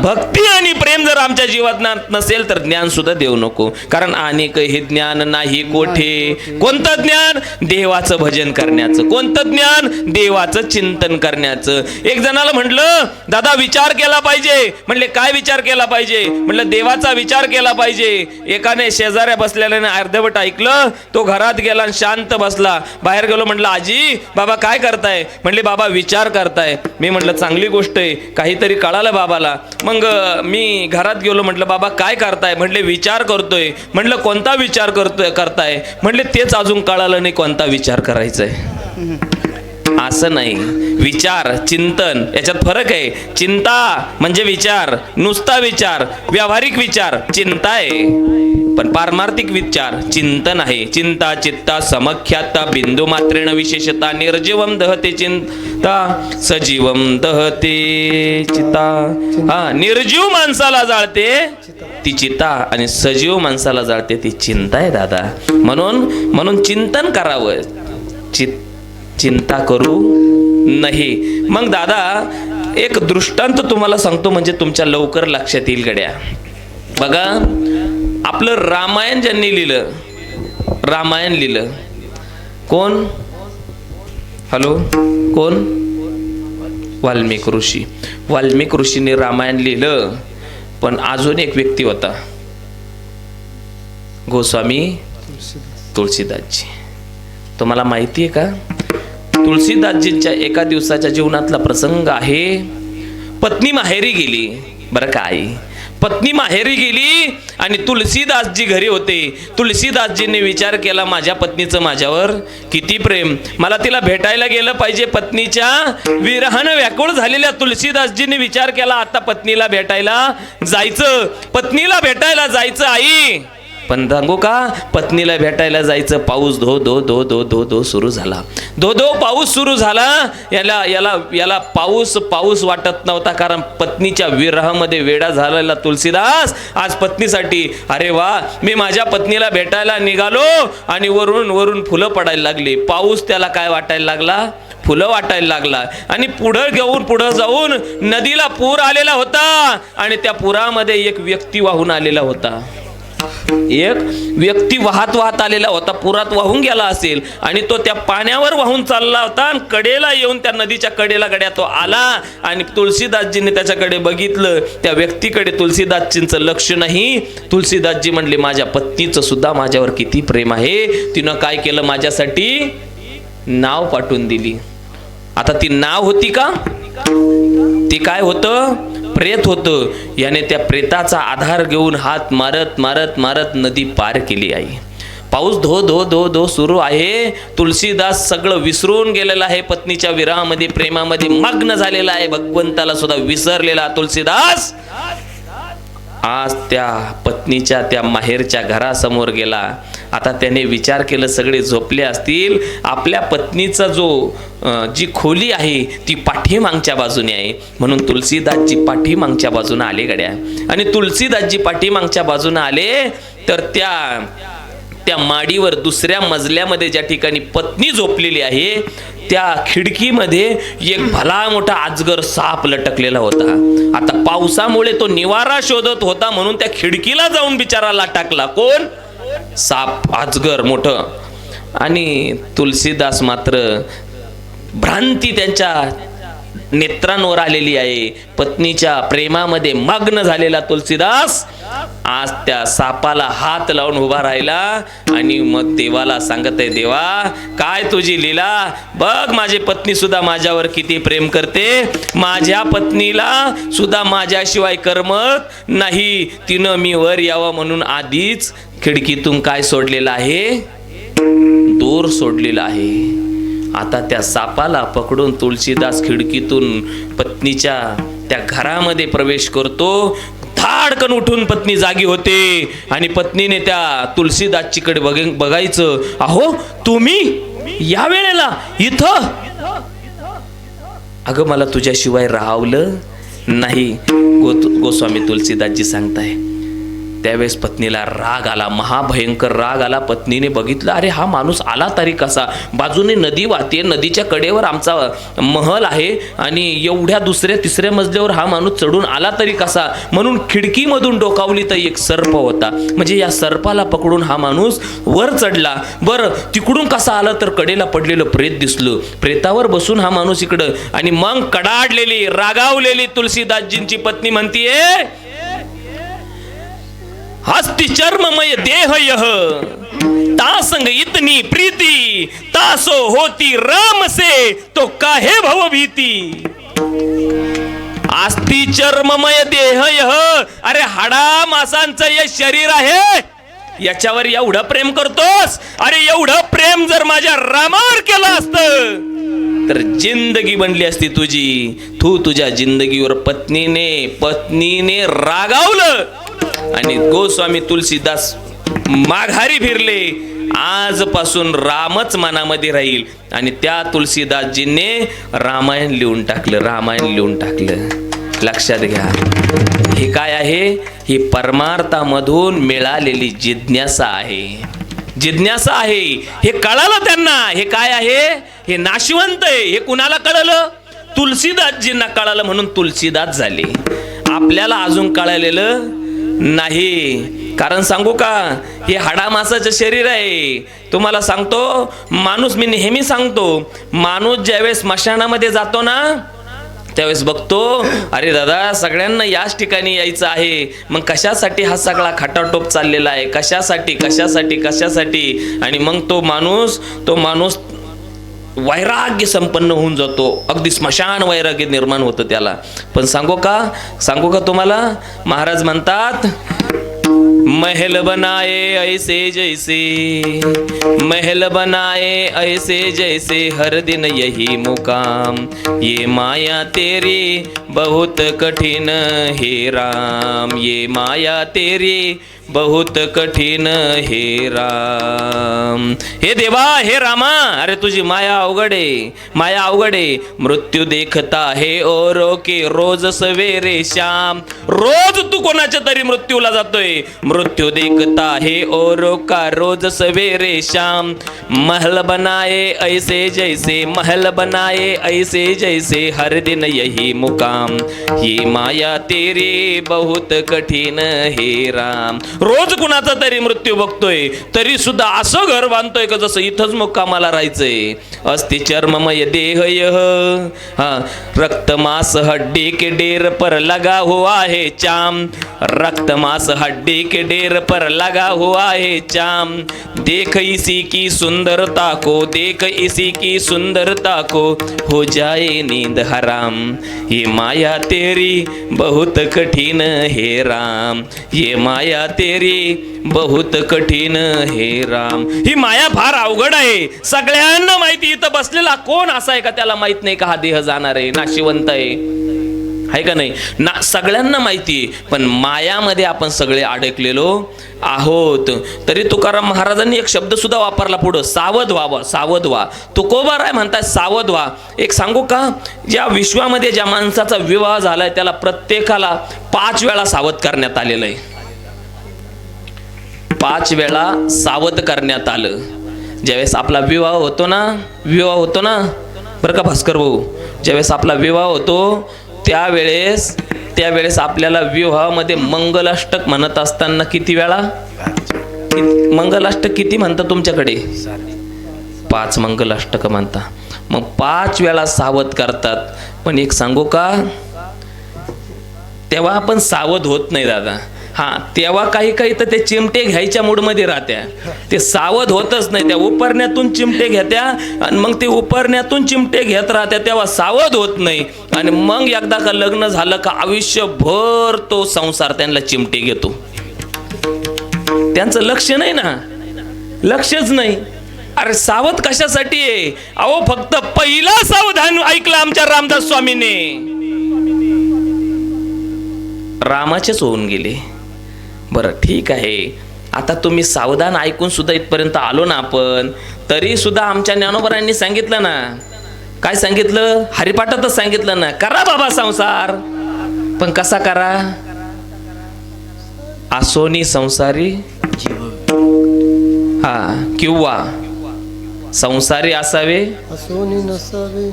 भक्ती आणि प्रेम जर आमच्या जीवनात नसेल तर ज्ञान सुद्धा देऊ नको. कारण अनेक हे ज्ञान नाही कोठे. कोणतं ज्ञान? देवाचं भजन करण्याचं. कोणतं ज्ञान? देवाचं चिंतन करण्याचं. एक जणाला म्हटलं, दादा विचार केला पाहिजे. म्हणले काय विचार केला पाहिजे? म्हटलं देवाचा विचार केला पाहिजे. एकाने शेजाऱ्या बसलेल्याने अर्धवट ऐकलं, तो घरात गेला आणि शांत बसला. बाहेर गेलो, म्हटलं आजी बाबा काय करताय? म्हणले बाबा विचार करताय. मी म्हटलं चांगली गोष्ट आहे, काहीतरी कळालं बाबाला. मग मी घरात गेलो, म्हटलं बाबा काय करताय? म्हटले विचार करतोय. म्हटलं कोणता विचार करताय? म्हटले तेच अजून कळालं नाही कोणता विचार करायचा आहे. असं नाही, विचार चिंतन याच्यात फरक आहे. चिंता म्हणजे विचार, नुसता विचार, व्यावहारिक विचार चिंता आहे, पण पारमार्थिक विचार चिंतन आहे. चिंता चित्ता समख्याता बिंदू मात्रेण विशेषता, निर्जीवम दहते चिंता सजीवम दहते चिता. हा, निर्जीव माणसाला जाळते ती चिता आणि सजीव माणसाला जाळते ती चिंता आहे दादा. म्हणून चिंतन करावं, चिंता करू नाही. मग दादा एक दृष्टांत तुम्हाला सांगतो, म्हणजे तुमच्या लवकर लक्षात येईल गड्या. बघा, आपलं रामायण ज्यांनी लिहिलं, रामायण लिहिलं कोण? हॅलो, कोण? वाल्मिक ऋषी. वाल्मिक ऋषीने रामायण लिहिलं. पण अजून एक व्यक्ती होता, गोस्वामी तुळशीदासजी. तुम्हाला माहिती आहे का? तुळशीदासजींच्या एका दिवसाच्या जीवनातला प्रसंग आहे. पत्नी माहेरी गेली. बरं का आई, पत्नी माहेरी गेली आणि तुळशीदासजी घरी होते. तुळशीदासजींनी विचार केला, माझ्या पत्नीचं माझ्यावर किती प्रेम, मला तिला भेटायला गेलं पाहिजे. पत्नीच्या विरहानं व्याकुळ झालेल्या तुळशीदासजींनी विचार केला, आता पत्नीला भेटायला जायचं, पत्नीला भेटायला जायचं. आई पण सांगू का, पत्नीला भेटायला जायचं, पाऊस धो धो धो धो धो धो सुरू झाला. धो धो पाऊस सुरू झाला. याला पाऊस वाटत नव्हता, कारण पत्नीच्या विरहामध्ये वेडा झालेला तुळशीदास आज पत्नीसाठी, अरे वा मी माझ्या पत्नीला भेटायला निघालो आणि वरून फुलं पडायला लागली. पाऊस त्याला काय वाटायला लागला? फुलं वाटायला लागला. आणि पुढं जाऊन नदीला पूर आलेला होता आणि त्या पुरामध्ये एक व्यक्ती वाहून आलेला होता. एक व्यक्ती वाहत आलेला होता, पुरात वाहून गेला असेल आणि तो त्या पाण्यावर वाहून चालला होता. आणि कडेला येऊन त्या नदीच्या कडेला गड्या तो आला आणि तुळशीदासजींनी त्याच्याकडे बघितलं. त्या व्यक्तीकडे तुळशीदासजींचं लक्ष नाही. तुळशीदासजी म्हणले, माझ्या पत्नीचं सुद्धा माझ्यावर किती प्रेम आहे. तिनं काय केलं, माझ्यासाठी नाव पाठवून दिली. आता ती नाव होती का? ती काय होतं? प्रेत होतं. याने त्या प्रेताचा आधार घेऊन हात मारत मारत मारत नदी पार केली. आई पाऊस धो धो धो धो सुरू आहे. तुळशीदास सगळं विसरून गेलेला आहे, पत्नीच्या विरहामध्ये प्रेमामध्ये मग्न झालेला आहे, भगवंताला सुद्धा विसरलेला तुळशीदास आज त्या पत्नीच्या त्या माहेरच्या घरासमोर गेला. आता त्याने विचार केलं, सगळे झोपले असतील, आपल्या पत्नीचा जी खोली आहे ती पाठीमागच्या बाजूने आहे, म्हणून तुलसीदासजी पाठीमागच्या बाजूने आले गड्या. आणि तुलसीदासजी पाठीमागच्या बाजूने आले तर त्या माडीवर दुसऱ्या मजल्यामध्ये ज्या ठिकाणी पत्नी झोपलेली आहे त्या खिडकीमध्ये एक भला मोठा अजगर साप लटकलेला होता. आता पावसामुळे तो निवारा शोधत होता म्हणून त्या खिडकीला जाऊन बिचाराला टाकला. कोण? साप, अजगर मोठं. आणि तुलसीदास मात्र भ्रांती त्यांच्या नेत्रांवर आलेली आहे. पत्नीच्या प्रेमामध्ये मग्न झालेला तुलसीदास आज त्या सापाला हात लावून उभा राहिला आणि मग देवाला सांगत आहे, देवा काय तुझी लीला बघ, माझी पत्नी सुद्धा माझ्यावर किती प्रेम करते, माझ्या पत्नीला सुद्धा माझ्याशिवाय करमत नाही, तिनं मी वर यावं म्हणून आधीच खिडकीतून काय सोडलेलं आहे? दोर सोडलेला आहे. आता त्या सापाला पकडून तुलसीदास खिडकीतून पत्नीच्या त्या घरामध्ये प्रवेश करतो. धाडकन उठून पत्नी जागी होते आणि पत्नीने त्या तुलसीदासचीकडे बघायचं, अहो तुम्ही या वेळेला इथं? अगं मला तुझ्याशिवाय राहावलं नाही. गोस्वामी तुलसीदासजी सांगताय त्यावेळेस पत्नीला राग आला, महाभयंकर राग आला. पत्नीने बघितलं, अरे हा माणूस आला तरी कसा? बाजूने नदी वाहते, नदीच्या कडेवर आमचा महल आहे आणि एवढ्या दुसऱ्या तिसऱ्या मजल्यावर हा माणूस चढून आला तरी कसा? म्हणून खिडकीमधून डोकावली तर एक सर्प होता, म्हणजे या सर्पाला पकडून हा माणूस वर चढला. बरं तिकडून कसा आला तर कडेला पडलेलं प्रेत दिसलं, प्रेतावर बसून हा माणूस इकडं. आणि मग कडाडलेली रागावलेली तुलसीदासजींची पत्नी म्हणतीये, हस्ती चर्ममय देह यह ता संग इतनी प्रीति, तासो होती राम से तो काहे भव भीती. आस्ती चर्ममय देह यह, अरे हाडा मासांचं हे शरीर आहे, याच्यावर एवढं प्रेम करतोस? अरे एवढं प्रेम जर माझ्या रामावर केलं असतं तर जिंदगी बनली असती तुझी. तू तुझ्या जिंदगीवर पत्नीने रागावलं आणि गोस्वामी तुलसीदास माघारी फिरले. आजपासून रामच मनामध्ये राहील. आणि त्या तुलसीदासजींनी रामायण लिहून टाकलं. लक्षात घ्या, हे काय आहे? ही परमार्थामधून मिळालेली जिज्ञासा आहे. हे कळालं त्यांना. हे काय आहे? हे नाशिवंत आहे. हे कुणाला कळलं? तुलसीदासजींना कळालं म्हणून तुलसीदास झाले. आपल्याला अजून कळलेलं नाही. कारण सांगू का, हे हाडामासाचं शरीर आहे. तुम्हाला सांगतो, माणूस, मी नेहमी सांगतो, माणूस ज्यावेळेस स्मशानामध्ये जातो ना त्यावेळेस बघतो, अरे दादा सगळ्यांना याच ठिकाणी यायचं आहे, मग कशासाठी हा सगळा खटाटोप चाललेला आहे? कशासाठी? आणि मग तो माणूस वैराग्य संपन्न होऊन जातो. अगदी स्मशान वैराग्य निर्माण होतं त्याला. पण सांगू का तुम्हाला, महाराज म्हणतात, महल बनाए ऐसे जैसे हर दिन यही मुकाम, ये माया तेरी बहुत कठिन हे राम, ये माया तेरी बहुत कठीण हे राम. हे देवा, हे रामा, अरे तुझी माया अवघड आहे. मृत्यू देखता है औरों के रोज सवेरे शाम. रोज तू कोणाच्या तरी मृत्यूला जातोय. मृत्यू देखता है औरों का रोज सवेरे शाम. महल बनाए ऐसे जैसे हर दिन यही मुकाम, ये माया तेरी बहुत कठीण हे राम. रोज कुणाचा तरी मृत्यू बघतोय, तरी सुद्धा असं घर बांधतोय का जसं इथंच मुक्कामाला राहायचंय. अस्ति चर्ममय देह यह, रक्त मांस हड्डी के डेर पर लगा हुआ है चाम. रक्त मांस हड्डी के डेर पर लगा हुआ है चाम. देख इसी की सुंदरता को हो जाए नींद हराम. ये माया तेरी बहुत कठिन हे राम, ये माया तेरी बहुत कठीण हे राम. ही माया फार अवघड आहे. सगळ्यांना माहिती, इथं बसलेला कोण असा आहे का त्याला माहित नाही का हा देह जाणार आहे, नाशिवंत आहे? आहे का नाही ना? सगळ्यांना माहिती आहे, पण मायामध्ये आपण सगळे अडकलेलो आहोत. तरी तुकाराम महाराजांनी एक शब्द सुद्धा वापरला पुढं, सावध व्हावं, सावध व्हा. तुकोबाराय म्हणतात सावध व्हा. एक सांगू का, ज्या विश्वामध्ये ज्या माणसाचा विवाह झालाय त्याला प्रत्येकाला 5 वेळा सावध करण्यात आलेलं आहे. 5 वेळा सावध करण्यात आलं. ज्यावेळेस आपला विवाह होतो ना बरं का भास्कर भाऊ, ज्यावेळेस आपला विवाह होतो त्यावेळेस आपल्याला विवाहामध्ये मंगलाष्टक म्हणत असताना किती वेळा, मंगलाष्टक किती म्हणता तुमच्याकडे? 5 मंगलाष्टक म्हणता. मग 5 वेळा सावध करतात. पण एक सांगू का, तेव्हा आपण सावध होत नाही दादा. तेव्हा काही तर ते चिमटे घ्यायच्या मूडमध्ये राहत्या, ते सावध होतच नाही. त्या उपरण्यातून चिमटे घेत्या आणि मग ते उपरण्यातून चिमटे घेत राहत्या, तेव्हा सावध होत नाही. आणि मग एकदा का लग्न झालं का आयुष्यभर तो संसार त्यांना चिमटे घेतो. त्यांचं लक्ष नाही ना, लक्षच नाही. अरे सावध कशासाठी आहे? अहो फक्त पहिला सावधान ऐकला आमच्या रामदास स्वामीने, रामाचेच होऊन गेले. बरं ठीक आहे, आता तुम्ही सावधान ऐकून सुद्धा इथपर्यंत आलो ना आपण, तरी सुद्धा आमच्या ज्ञानोबरांनी सांगितलं ना, काय सांगितलं? हरिपाठातच सांगितलं ना, करा बाबा संसार. पण कसा करा? आसोनी संसारी किंवा संसारी असावे, असोनी नसावे.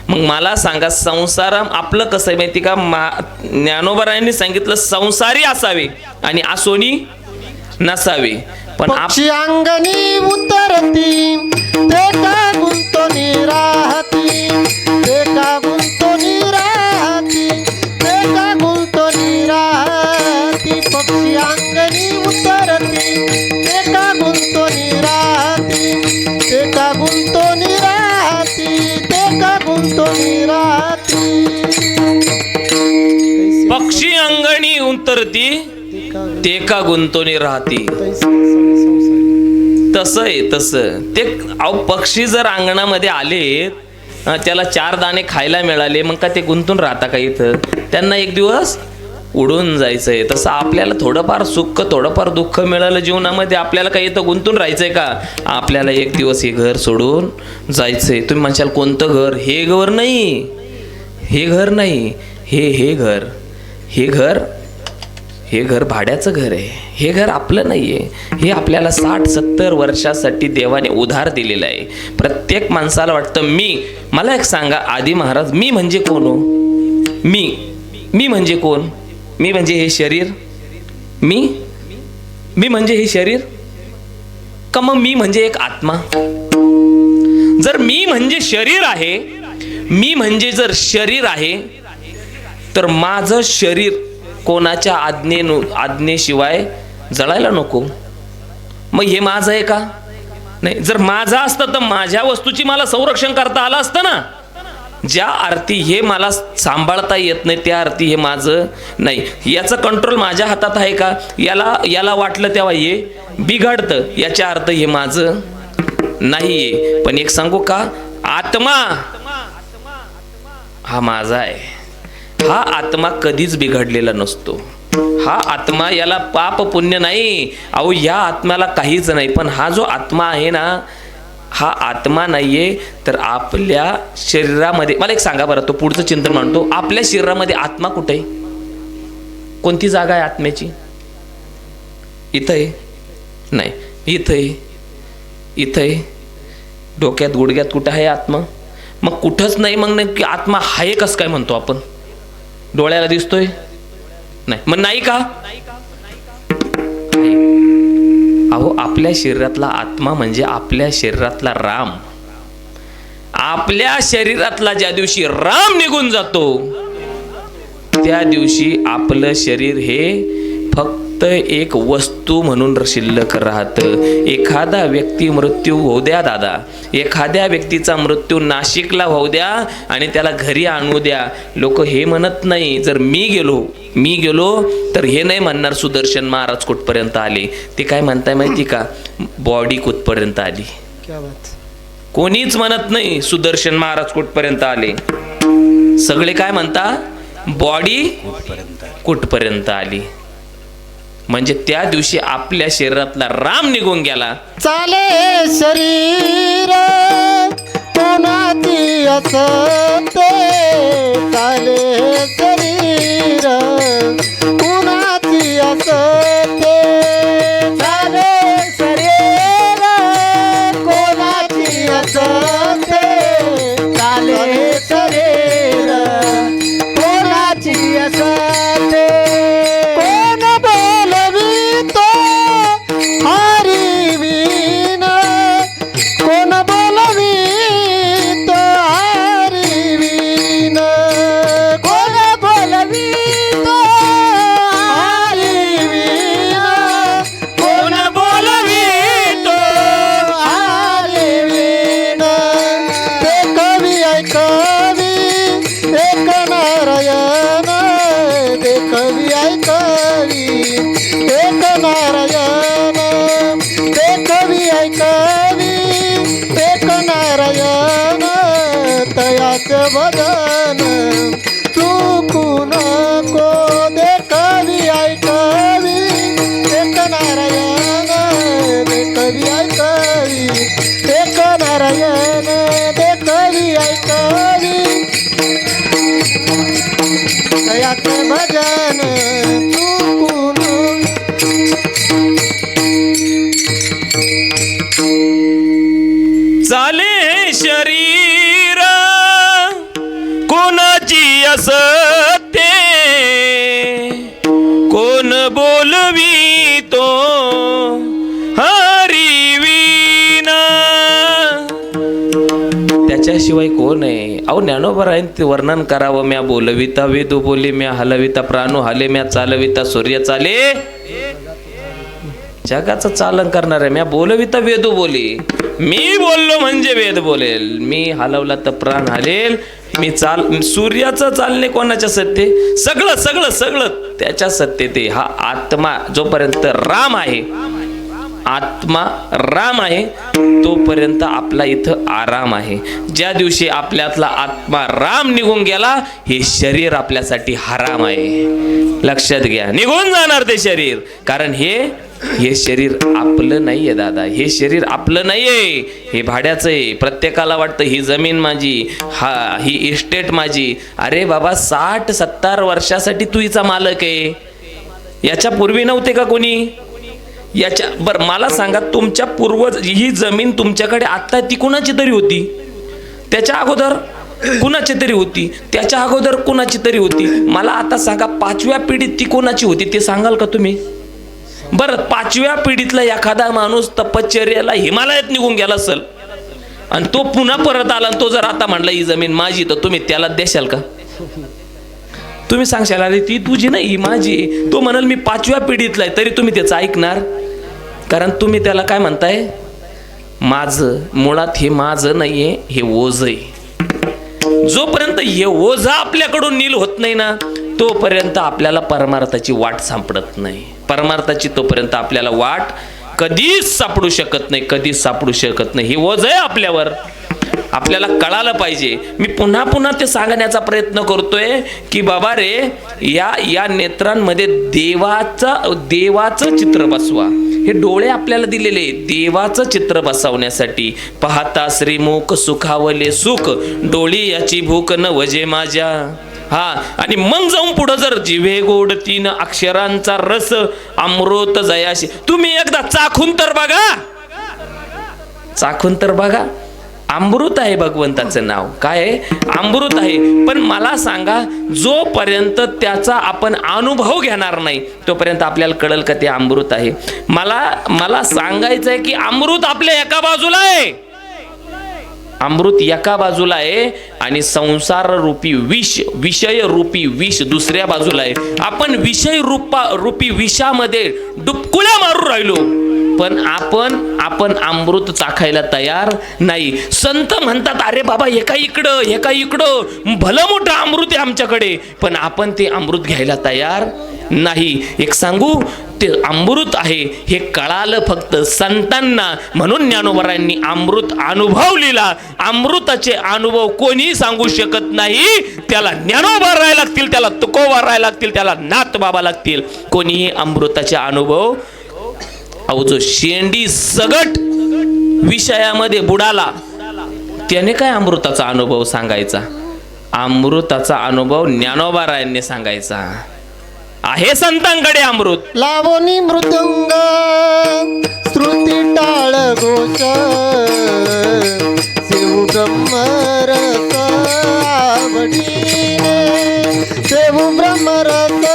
मग मला सांगा, संसार आपलं कसं आहे माहिती का? ज्ञानोबरायांनी सांगितलं संसारी असावे आणि आसोनी नसावे. पण पक्षी अंगणी उतरती ते का गुंतोनी राहती, ते का गुंतोनी राहती, ते का गुंतोनी राहती. पक्षी अंगणी उतरती ते का गुंतोनी राहती, ते का गुंतोनी राहती, ते का गुंतोनी राहती. पक्षी अंगणी उतरती ते का गुंतोनी राहती. तसं आहे तसं ते. अहो पक्षी जर अंगणामध्ये आले, त्याला 4 दाणे खायला मिळाले, मग का ते गुंतून राहता का इथं? त्यांना एक दिवस उडून जायचंय. तसं आपल्याला थोडंफार सुख थोडंफार दुःख मिळालं जीवनामध्ये, आपल्याला काही इथं गुंतून राहायचंय का? आपल्याला एक दिवस हे घर सोडून जायचंय. तुम्ही म्हणशाल कोणतं घर? हे घर नाही, हे घर नाही, हे घर, हे घर भाड्याचं घर आहे. हे घर आपलं नाहीये. हे आपल्याला 60-70 वर्षासाठी देवाने उधार दिलेलं आहे. प्रत्येक माणसाला वाटतं मला एक सांगा आदी महाराज, मी म्हणजे कोण हो? मी म्हणजे कोण? मी म्हणजे हे शरीर? मी म्हणजे हे शरीर का? मग मी म्हणजे एक आत्मा. जर मी म्हणजे शरीर आहे, मी म्हणजे जर शरीर आहे, तर माझं शरीर कोणाच्या आज्ञेशिवाय जळायला नको. मग हे माझं आहे का? नाही. जर माझं असतं तर माझ्या वस्तूची मला संरक्षण करता आलं असतं ना. ज्या अर्थी हे मला सांभाळता येत नाही त्या अर्थी हे माझं नाही. याचा कंट्रोल माझ्या हातात आहे का? याला वाटलं तेव्हा हे बिघडतं, याच्या अर्थ हे माझं नाहीये. पण एक सांगू का, आत्मा हा माझा आहे. हा आत्मा कधीच बिघडलेला नसतो. हा आत्मा, याला पाप पुण्य नाही. अहो या आत्म्याला काहीच नाही. पण हा जो आत्मा आहे ना, हा आत्मा नाहीये तर आपल्या शरीरामध्ये. मला एक सांगा बरं, तो पुढचं चिंतन म्हणतो, आपल्या शरीरामध्ये आत्मा कुठे आहे? कोणती जागा आहे आत्म्याची? इथं आहे? नाही, इथं आहे, इथं आहे. डोक्यात गुडघ्यात कुठं आहे आत्मा? मग कुठंच नाही. मग नक्की आत्मा आहे कसं काय म्हणतो आपण? डोळ्याला दिसतोय? नाही. मग नाही का? अहो आपल्या शरीरातला आत्मा म्हणजे आपल्या शरीरातला राम. आपल्या शरीरातला ज्या दिवशी राम निघून जातो त्या दिवशी आपलं शरीर हे फक्त एक वस्तू म्हणून शिल्लक राहतं. एखादा व्यक्ती मृत्यू होऊ द्या दादा, एखाद्या व्यक्तीचा मृत्यू नाशिकला होऊ द्या आणि त्याला घरी आणू द्या, लोक हे म्हणत नाही. जर मी गेलो तर हे नाही म्हणणार सुदर्शन महाराज कुठपर्यंत आले. ते काय म्हणताय माहिती का? बॉडी कुठपर्यंत आली. कोणीच म्हणत नाही सुदर्शन महाराज कुठपर्यंत आले. सगळे काय म्हणता? बॉडी कुठपर्यंत आली. म्हणजे त्या दिवशी आपल्या शरीरातला राम निघून गेला. चाले शरीर कोणाची असते, चाले शरीर कोणाची असते, चाले शरीर कोणाची असते, चाले शरीर कोणाची असते. कोण बोलवितो हरिविन, कोण बोलवितो हरिविन, कोण बोलवितो हरिविन, कोण बोलवितो हरिविन. ते कवी ऐकवी एक नारायण, ते कवी ऐकवी एक नारायण, ते कवी ऐकवी एक नारायण. तयाच भजन चुकू नको, ते कवी ऐकवी एक नारायण, ते कवी ऐकवी एक नारायण, ते कवी ऐकवी तयाच भजन चुकून. चाले शरीर कोणाची असते, कोण बोलवितो हरिविना. त्याच्याशिवाय कोण आहे? अहो ज्ञानोबरायांचे वर्णन करावं. म्या बोलविता वेदू बोले, म्या हलविता प्राणू हले, म्या चालविता सूर्य चाले. जगाचं चालन करणार आहे. म्या बोलविता वेदू बोले, मी बोललो म्हणजे वेद बोलेल, मी हलवला तर प्राण हलेल, मी सूर्याचं चालणे कोणाच्या सत्य? सगळं सगळं सगळं त्याच्या सत्य. ते हा आत्मा जोपर्यंत राम आहे, आत्मा राम आहे, तोपर्यंत आपला इथं आराम आहे. ज्या दिवशी आपल्यातला आत्मा राम निघून गेला, हे शरीर आपल्यासाठी हराम आहे. लक्षात घ्या, निघून जाणार ते शरीर. कारण हे शरीर आपलं नाहीये दादा, हे शरीर आपलं नाहीये, हे भाड्याचं आहे. प्रत्येकाला वाटतं ही जमीन माझी, ही इस्टेट माझी. अरे बाबा, 60-70 वर्षासाठी तू हिचा मालक आहे. याच्या पूर्वी नव्हते का कोणी? बरं मला सांगा, तुमच्या पूर्वज ही जमीन तुमच्याकडे आता ती कुणाची तरी होती, त्याच्या अगोदर कुणाची तरी होती, त्याच्या अगोदर कुणाची तरी होती. मला आता सांगा, 5व्या पिढीत ती कोणाची होती ते सांगाल का तुम्ही? बरं, 5व्या पिढीतला एखादा माणूस तपश्चर्याला हिमालयात निघून गेला असेल आणि तो पुन्हा परत आला, तो जर आता म्हणला ही जमीन माझी, तर तुम्ही त्याला देशाल का? तुम्ही सांगशाल अरे ती तुझी नाही, ही माझी. तो म्हणाल मी 5व्या पिढीतला आहे, तरी तुम्ही त्याचं ऐकणार? कारण तुम्ही त्याला काय म्हणताय? माझं. मुळात हे माझं नाहीये, हे ओझ आहे. जोपर्यंत हे ओझ आपल्याकडून नील होत नाही ना, तोपर्यंत आपल्याला परमार्थाची वाट सापडत नाही. परमार्थाची तोपर्यंत आपल्याला वाट कधीच सापडू शकत नाही, कधीच सापडू शकत नाही. हे ओझ आहे आपल्यावर, आपल्याला कळालं पाहिजे. मी पुन्हा पुन्हा ते सांगण्याचा प्रयत्न करतोय की बाबा रे, या नेत्रांमध्ये देवाचं चित्र बसवा. हे डोळे आपल्याला दिलेले देवाचं चित्र बसवण्यासाठी. पाहता श्रीमुख सुखावले सुख, डोळी याची भूक न वजे माझ्या. हा, आणि मग जाऊन पुढं जर जिव्हे गोड 3 अक्षरांचा रस, अमृत जयाशी. तुम्ही एकदा चाखून तर बघा, चाखून तर बघा. अमृत आहे भगवंताचं नाव. काय आहे? अमृत आहे. पण मला सांगा, जोपर्यंत त्याचा आपण अनुभव घेणार नाही, तोपर्यंत आपल्याला कळेल का ते अमृत आहे? मला सांगायचं आहे की अमृत आपल्या एका बाजूला आहे, अमृत एका बाजूला आहे आणि संसार रूपी विष, विषय रूपी विष दुसऱ्या बाजूला आहे. आपण विषय रूपी विषामध्ये डुबकुल्या मारून राहिलो, पण आपण अमृत चाखायला तयार नाही. संत म्हणतात अरे बाबा एका इकडं भलं मोठं अमृत आहे आमच्याकडे, पण आपण ते अमृत घ्यायला तयार नाही. एक सांगू, ते अमृत आहे हे कळालं फक्त संतांना, म्हणून ज्ञानोबारायांनी अमृत अनुभव लिहिला. अमृताचे अनुभव कोणी सांगू शकत नाही. त्याला ज्ञानोबा राहायला लागतील, त्याला तुकोबा राहायला लागतील, त्याला नाथ बाबा लागतील. कोणीही अमृताचे अनुभव, अहो जो शेंडी सगट विषयामध्ये बुडाला त्याने काय अमृताचा अनुभव सांगायचा. अमृताचा अनुभव ज्ञानोबारायांनी सांगायचा. आहे संतांकडे अमृत. लावणी मृदंग श्रुती टाळ घोष सेवू ब्रह्मरस आवडीने सेवू ब्रह्मरस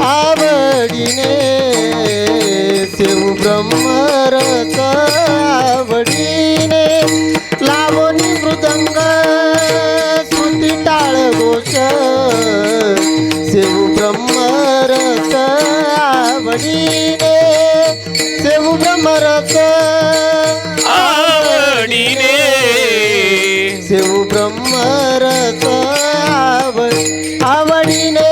आवडीने सेवू ब्रह्मरस आवडीने लावणी मृदंग श्रुती टाळ घोष सेवू ब्रह्मरस आवडीने सेवू ब्रह्मरस आवडीने सेवू ब्रह्मरस आवडीने.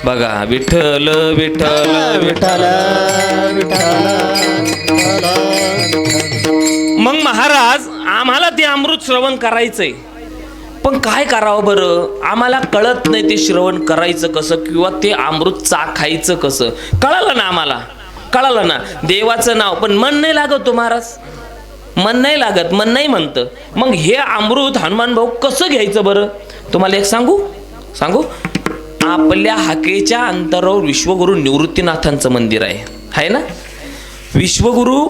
बघा विठ्ठल विठ्ठल विठ्ठल विठ्ठल मग महाराज आम्हाला ते अमृत श्रवण करायचंय, पण काय करावं बरं. आम्हाला कळत नाही ते श्रवण करायचं कसं किंवा ते अमृत चाखायचं कसं. कळालं ना आम्हाला, कळालं ना. देवाचं नाव पण मन नाही लागत तो महाराज, मन नाही लागत, मन नाही म्हणतं. मग हे अमृत हनुमान भाऊ कसं घ्यायचं बरं. तुम्हाला एक सांगू सांगू आपल्या हाकेच्या अंतरावर विश्वगुरु निवृत्तीनाथांचं मंदिर आहे ना. विश्वगुरु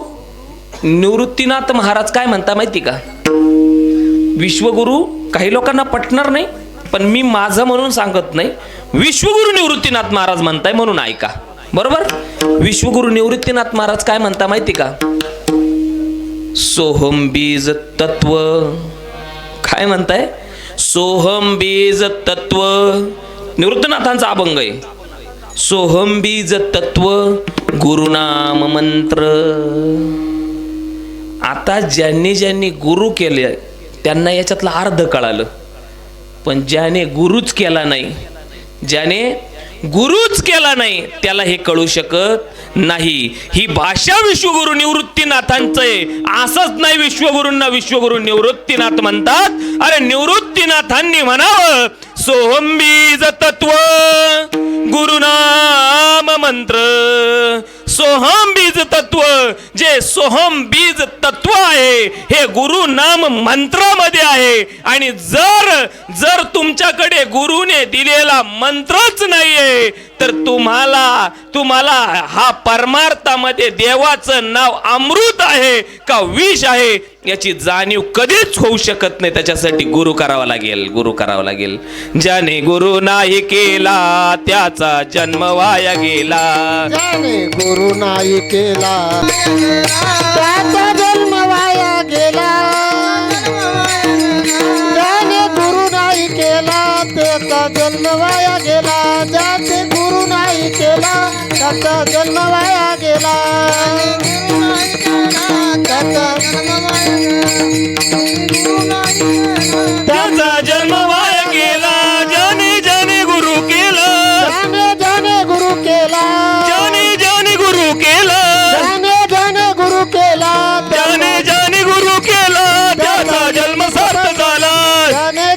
निवृत्तीनाथ महाराज काय म्हणता माहिती का. विश्वगुरु काही लोकांना पटणार नाही, पण मी माझं म्हणून सांगत नाही. विश्वगुरु निवृत्तीनाथ महाराज म्हणताय म्हणून ऐका बरोबर. विश्वगुरु निवृत्तीनाथ महाराज काय म्हणता माहिती का. सोहम बीज तत्व, काय म्हणताय. सोहम बीज तत्व निवृत्तीनाथांचा अभंग आहे. सोहम बीज तत्व गुरुनाम मंत्र. आता ज्यांनी ज्यांनी गुरु केले त्यांना याच्यातला अर्ध कळालं, पण ज्याने गुरुच केला नाही, ज्याने गुरुच केला नाही त्याला हे कळू शकत नाही. ही भाषा विश्वगुरु निवृत्तीनाथांचं आहे. असंच नाही विश्वगुरूंना विश्वगुरु निवृत्तीनाथ म्हणतात. अरे निवृत्तीनाथांनी म्हणावं सोहम बीज तत्व गुरुनाम मंत्र. सोहम बीज तत्व, जे सोहम बीज तत्व आहे हे गुरु नाम मंत्रामध्ये आहे. आणि जर तुमच्याकडे गुरुने दिलेला मंत्रच नाहीये तर तुम्हाला हा परमार्थामध्ये देवाचं नाव अमृत आहे का विष आहे याची जाणीव कधीच होऊ शकत नाही. त्याच्यासाठी गुरु करावा लागेल, गुरु करावा लागेल. ज्याने गुरु नाही केला त्याचा जन्म वाया गेला. ज्याने गुरु नाही केला त्याचा जन्म वाया गेला. ज्याने गुरु नाही केला त्याचा जन्म वाया गेला. ज्याने गुरु नाही केला त्याचा जन्म वाया गेला. त्याचा जन्म वाया गेला. ज्याने गुरु केला, ज्याने गुरु केला, ज्याने गुरु केला, ज्याने गुरु केला, ज्याने गुरु केला त्याचा जन्म सार्थ झाला.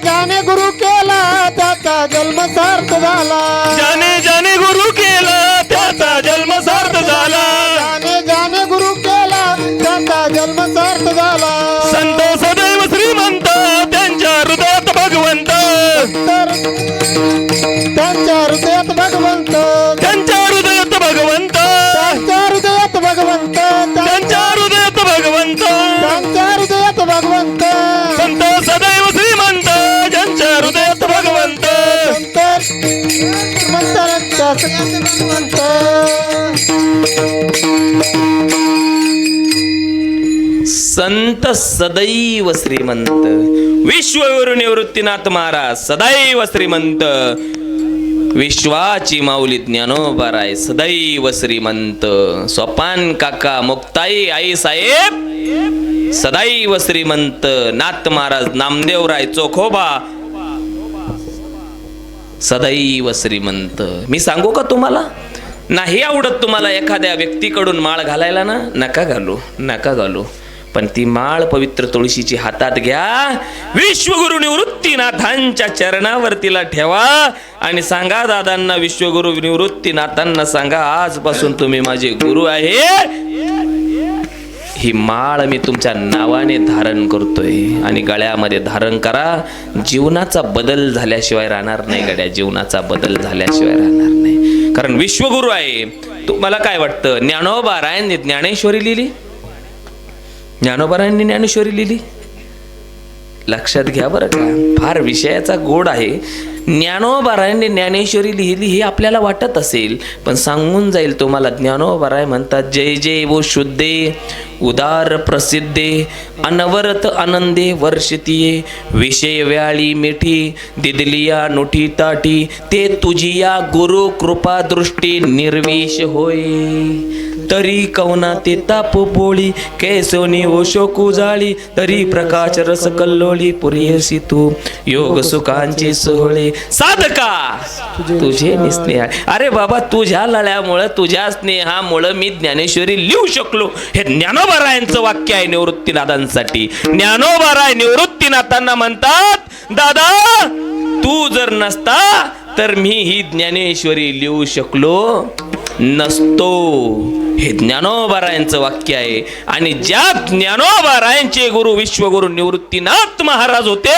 ज्याने गुरु केला त्याचा जन्म सार्थ झाला. ज्याने गुरु केला त्याचा जन्म सार्थ झाला. ज्याने गुरु केला त्याचा जन्म सार्थ झाला. संत सदैव श्रीमंत त्यांच्या हृदयात भगवंत. त्यांच्या हृदयात भगवंत. त्यांच्या हृदयात भगवंत. त्यांच्या हृदयात भगवंत. त्यांच्या हृदयात भगवंत. त्यांच्या हृदयात भगवंत. संत सदैव श्रीमंत ज्यांच्या हृदयात भगवंत. मंत्रांच्या भगवंत. संत सदैव श्रीमंत. विश्वगुरु निवृत्तीनाथ महाराज सदैव श्रीमंत. विश्वाची माऊली ज्ञानोबाराय सदैव श्रीमंत. सोपान काका मुक्ताई आई साहेब सदैव श्रीमंत. नाथ महाराज नामदेवराय चोखोबा सदैव श्रीमंत. मी सांगू का तुम्हाला, नाही आवडत तुम्हाला एखाद्या व्यक्तीकडून माळ घालायला ना, नका घालू, नका घालू. पण ती माळ पवित्र तुळशीची हातात घ्या, विश्वगुरु निवृत्तीनाथांच्या चरणावर तिला ठेवा आणि सांगा दादांना, विश्वगुरु निवृत्तीनाथांना सांगा, आजपासून तुम्ही माझे गुरु आहे. ही माळ मी तुमच्या नावाने धारण करतोय आणि गळ्यामध्ये धारण करा. जीवनाचा बदल झाल्याशिवाय राहणार नाही गड्या, जीवनाचा बदल झाल्याशिवाय राहणार नाही. कारण विश्वगुरु आहे. तुम्हाला काय वाटतं, ज्ञानोबारायांनी ज्ञानेश्वरी लिहिली? ज्ञानोबारायांनी ज्ञानेश्वरी लिहिली? लक्षात घ्या बरं का, फार विषयाचा गोड आहे. ज्ञानोबारायांनी ज्ञानेश्वरी लिहिली हे आपल्याला वाटत असेल, पण सांगून जाईल तुम्हाला. ज्ञानोबाराय म्हणतात, जय जय वो शुद्धे उदार प्रसिद्धे अनवरत आनंदे वर्षतीये विषय व्याळी मिठी दिदलिया नुठी ताटी ते तुझिया गुरु कृपा दृष्टी निर्विष होय. तरी कवना ते ताप बोळी कैसोनी ओ शोकू जाळी तरी प्रकाश रस कल्लोळी पुरेसी तू योग सुखांचे सोहळे साधका तुझे निस्नेह. अरे बाबा, तुझ्या लळ्यामुळं, तुझ्या स्नेहामुळं मी ज्ञानेश्वरी लिहू शकलो. हे ज्ञानोबारायांचं वाक्य आहे निवृत्तीनाथांसाठी. ज्ञानोबाराय निवृत्तीनाथांना म्हणतात, दादा तू जर नसता तर मी ही ज्ञानेश्वरी लिहू शकलो नसतो. हे ज्ञानोबारायांचं वाक्य आहे. आणि ज्या ज्ञानोबारायांचे गुरु विश्वगुरु निवृत्तीनाथ महाराज होते,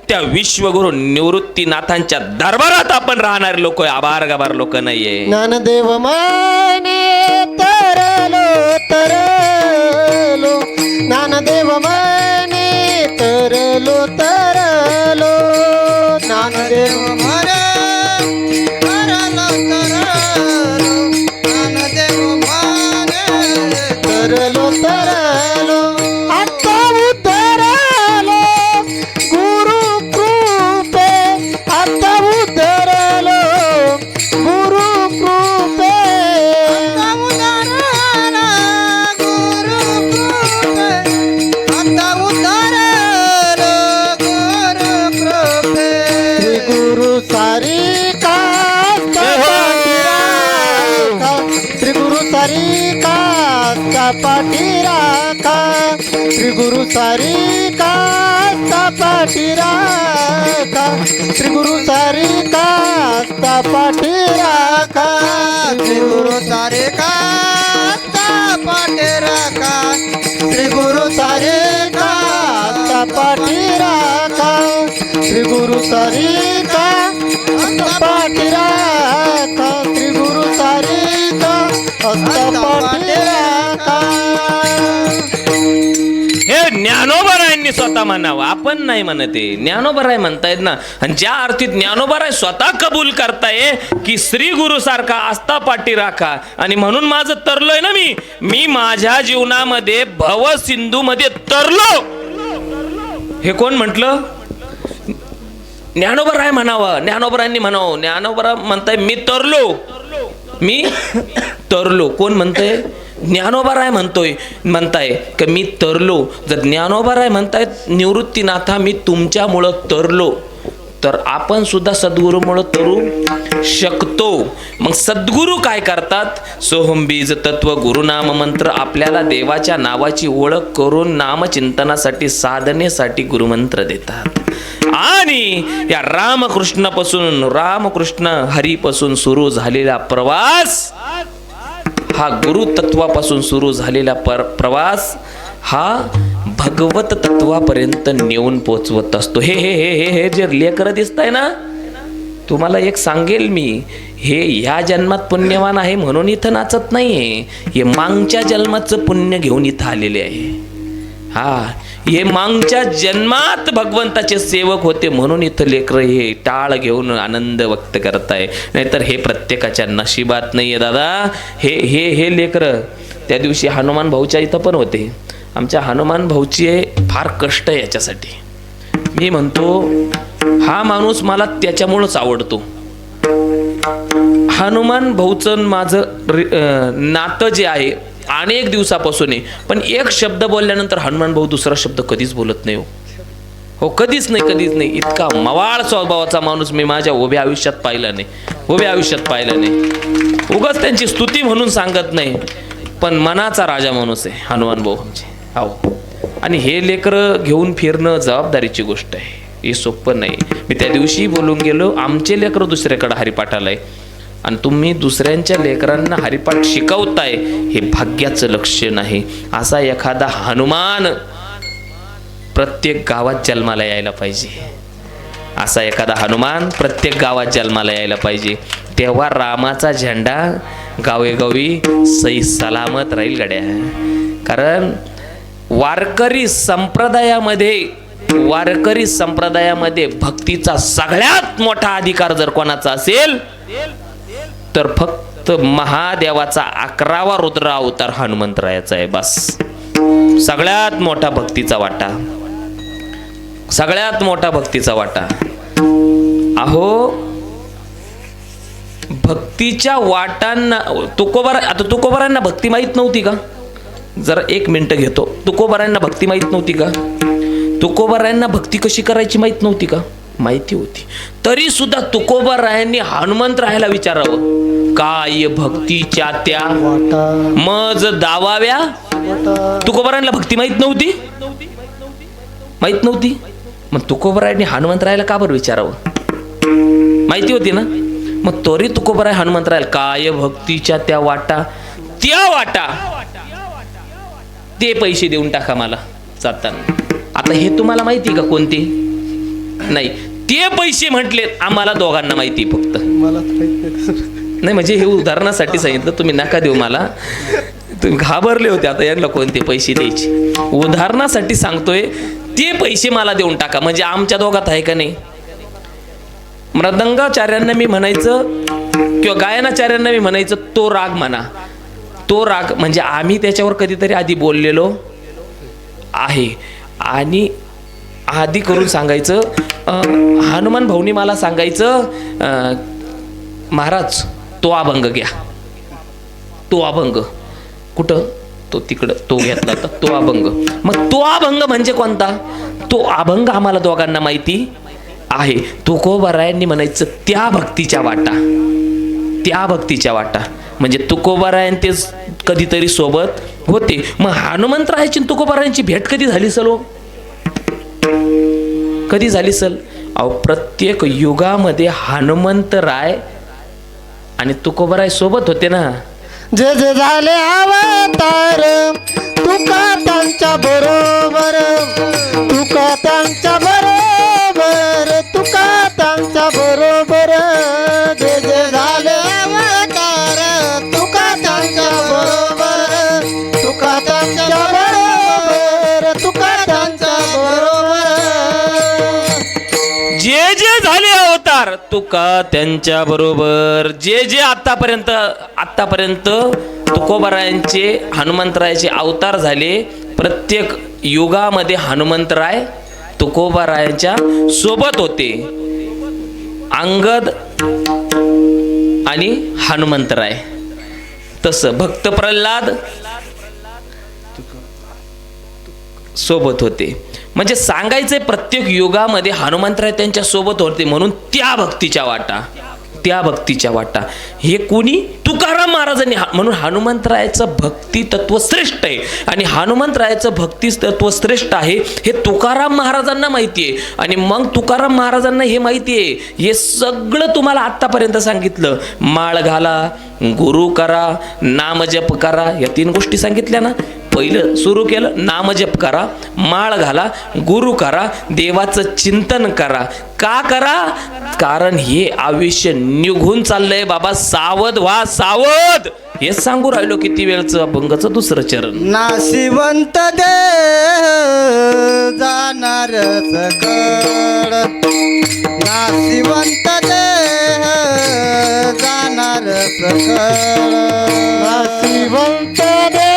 त्या विश्वगुरु निवृत्तीनाथांच्या दरबारात आपण राहणारे लोक, आभार गबार लोक नाहीये. ज्ञानदेव माने तरलो तरलो, ज्ञानदेव माने तरलो तरलो, ज्ञानदेव माने तरलो तरलो, ज्ञानदेव माने तरलो तरलो, आता उतरलो गुरु कृपे, आता उतरलो गुरु कृपे, आता उतरलो गुरु कृपे, आता उतरलो गुरु कृपे. श्री गुरु सारी का श्री गुरु सारी का पाठी राखा, श्री गुरु सारी का पाठी राखा, श्री गुरु सारी का पाठी राखा, श्री गुरु सारी का पाठी राखा, श्री गुरु सारी का पाठी राखा, श्री गुरु सारी का पाठी राखा, श्री गुरु सारी का पाठी राखा. हे ज्ञानोबारायांनी स्वतः म्हणावं, आपण नाही म्हणते. ज्ञानोबाराय म्हणतायत ना. आणि ज्या अर्थी ज्ञानोबाराय स्वतः कबूल करताय की श्री गुरु सारखा आस्था पाठी राखा, आणि म्हणून माझं तरलोय ना, मी माझ्या जीवनामध्ये भव सिंधू मध्ये तरलो. हे कोण म्हटलं? ज्ञानोबाराय म्हणावं, ज्ञानोबारायांनी म्हणावं. ज्ञानोबाराय म्हणताय मी तरलो, मी तरलो. कोण म्हणतंय? ज्ञानोबाराय म्हणताय की मी तरलो. जर ज्ञानोबाराय म्हणतायत निवृत्तीनाथा मी तुमच्यामुळं तरलो, तर आपण सुद्धा सद्गुरूमुळं तरू शकतो. मग सद्गुरू काय करतात? सोहम बीज तत्व गुरुनाम मंत्र आपल्याला देवाच्या नावाची ओळख करून नामचिंतनासाठी, साधनेसाठी गुरुमंत्र देतात. आणि या रामकृष्ण हरीपासून सुरू झालेला प्रवास, हा गुरु तत्वापासून सुरू झालेला प्रवास हा भगवत तत्वापर्यंत नेऊन पोचवत असतो. हे हे हे हे जे लेकरं दिसतंय ना, तुम्हाला एक सांगेल मी, हे ह्या जन्मात पुण्यवान आहे म्हणून इथं नाचत नाहीये. हे मागच्या जन्माचं पुण्य घेऊन इथं आलेले आहे. हा, हे मागच्या जन्मात भगवंताचे सेवक होते म्हणून इथं लेकरं हे टाळ घेऊन आनंद व्यक्त करताय. नाहीतर हे प्रत्येकाच्या नशिबात नाहीये दादा. हे हे हे लेकरं त्या दिवशी हनुमान भाऊच्या इथं पण होते. आमच्या हनुमान भाऊची फार कष्ट आहे याच्यासाठी. मी म्हणतो हा माणूस मला त्याच्यामुळंच आवडतो. हनुमान भाऊचं माझं नातं जे आहे अनेक दिवसापासून आहे, पण एक शब्द बोलल्यानंतर हनुमान भाऊ दुसरा शब्द कधीच बोलत नाही हो. हो, कधीच नाही, कधीच नाही. इतका मवाळ स्वभावाचा माणूस मी माझ्या उभ्या आयुष्यात पाहिला नाही, उभ्या आयुष्यात पाहिला नाही. उगाच त्यांची स्तुती म्हणून सांगत नाही, पण मनाचा राजा माणूस आहे हनुमान भाऊ आमचे. हो, आणि हे लेकरं घेऊन फिरणं जबाबदारीची गोष्ट आहे, हे सोपं नाही. मी त्या दिवशी बोलून गेलो, आमचे लेकरं दुसऱ्याकडे हरिपाठाला आहे आणि तुम्ही दुसऱ्यांच्या लेकरांना हरिपाठ शिकवताय, हे भाग्याचं लक्षण आहे. असा एखादा हनुमान प्रत्येक गावात जन्माला यायला पाहिजे. असा एखादा हनुमान प्रत्येक गावात जन्माला यायला पाहिजे. तेव्हा रामाचा झेंडा गावेगावी सही सलामत राहील गड्या. कारण वारकरी संप्रदायामध्ये भक्तीचा सगळ्यात मोठा अधिकार जर कोणाचा असेल तर फक्त महादेवाचा 11वा रुद्र अवतार हनुमंतरायाचा आहे. बस, सगळ्यात मोठा भक्तीचा वाटा, सगळ्यात मोठा भक्तीचा वाटा. अहो, भक्तीच्या वाटांना तुकोबारांना भक्ती माहीत नव्हती का? जरा 1 मिनिट घेतो. तुकोबारांना भक्ती माहीत नव्हती का? तुकोबारायांना भक्ती कशी करायची माहीत नव्हती का? माहिती होती. तरी सुद्धा तुकोबारायांनी हनुमंतरायाला विचारावं, काय भक्तीच्या त्या मज दावाव्या. तुकोबारायांना भक्ती माहीत नव्हती, माहीत नव्हती. मग तुकोबारायांनी हनुमंतरायाला का बरं विचारावं? माहिती होती ना. मग तरी तुकोबाराय हनुमंतरायाला, काय भक्तीच्या त्या वाटा ते पैसे देऊन टाका मला जाताना. आता हे तुम्हाला माहिती का कोणते? नाही, ते पैसे म्हटले आम्हाला दोघांना माहिती फक्त. नाही म्हणजे हे उदाहरणासाठी सांगितलं, तुम्ही नका देऊ मला. तुम्ही घाबरले होते आता यांना कोणते पैसे द्यायचे. उदाहरणासाठी सांगतोय, ते पैसे मला देऊन टाका. म्हणजे आमच्या दोघात आहे का नाही? मृदंगाचार्यांना मी म्हणायचं किंवा गायनाचार्यांना मी म्हणायचं, तो राग म्हणा, तो राग. म्हणजे आम्ही त्याच्यावर कधीतरी आधी बोललेलो आहे. आणि आधी करून सांगायचं, हनुमान भाऊनी मला सांगायचं, महाराज तो अभंग घ्या. तो अभंग कुठं? तो तिकडं, तो घेतला तर तो अभंग. मग तो अभंग म्हणजे कोणता? तो अभंग आम्हाला दोघांना माहिती आहे. तुकोबारायांनी म्हणायचं त्या भक्तीच्या वाटा, त्या भक्तीच्या वाटा. म्हणजे तुकोबारायन ते कधीतरी सोबत होते. मग हनुमंतरायाची तुकोबारायांची भेट कधी झाली सल? कधी झाली सल? अहो, प्रत्येक युगामध्ये हनुमंतराय आणि तुकोबाराय सोबत होते ना. जे जे झाले अवतार तुका त्यांच्या बरोबर, तुका त्यांच्या बरोबर, तुका त्यांच्या बरोबर. जे जे झाले अवतार तुका त्यांच्या बरोबर, तुका त्यांच्या बरोबर, तुका त्यांच्या बरोबर. जे जे झाले अवतार तुका त्यांच्या बरोबर. जे जे आतापर्यंत तुकोबारायांचे हनुमंतरायाचे अवतार झाले, प्रत्येक युगामध्ये हनुमंतराय तुकोबारायांच्या सोबत होते. अंगद आणि हनुमंतराय. तसं भक्त प्रल्हाद सोबत होते. म्हणजे सांगायचंय, प्रत्येक युगामध्ये हनुमंतराय त्यांच्या सोबत होते. म्हणून त्या भक्तीच्या वाटा, त्या भक्तीच्या वाटा. हे कोणी? तुकाराम महाराजांनी. म्हणून हनुमंतरायाचं भक्ती तत्व श्रेष्ठ आहे. आणि हनुमंतरायाचं भक्ती तत्व श्रेष्ठ आहे हे तुकाराम महाराजांना माहिती आहे. आणि मग तुकाराम महाराजांना हे माहिती आहे, हे सगळं तुम्हाला आत्तापर्यंत सांगितलं. माळ घाला, गुरु करा, नामजप करा, या 3 गोष्टी सांगितल्या ना. पहिलं सुरू केलं, नामजप करा, माळ घाला, गुरु करा, देवाचं चिंतन करा. का करा? कारण हे आयुष्य निघून चाललंय बाबा. सावध व्हा, सावध. हे सांगू राहिलो किती वेळचं अभंगाचं 2रं चरण. नाशिवंत दे जाणार सकळ, नाशिवंत दे जाणार सकळ, नाशिवंत दे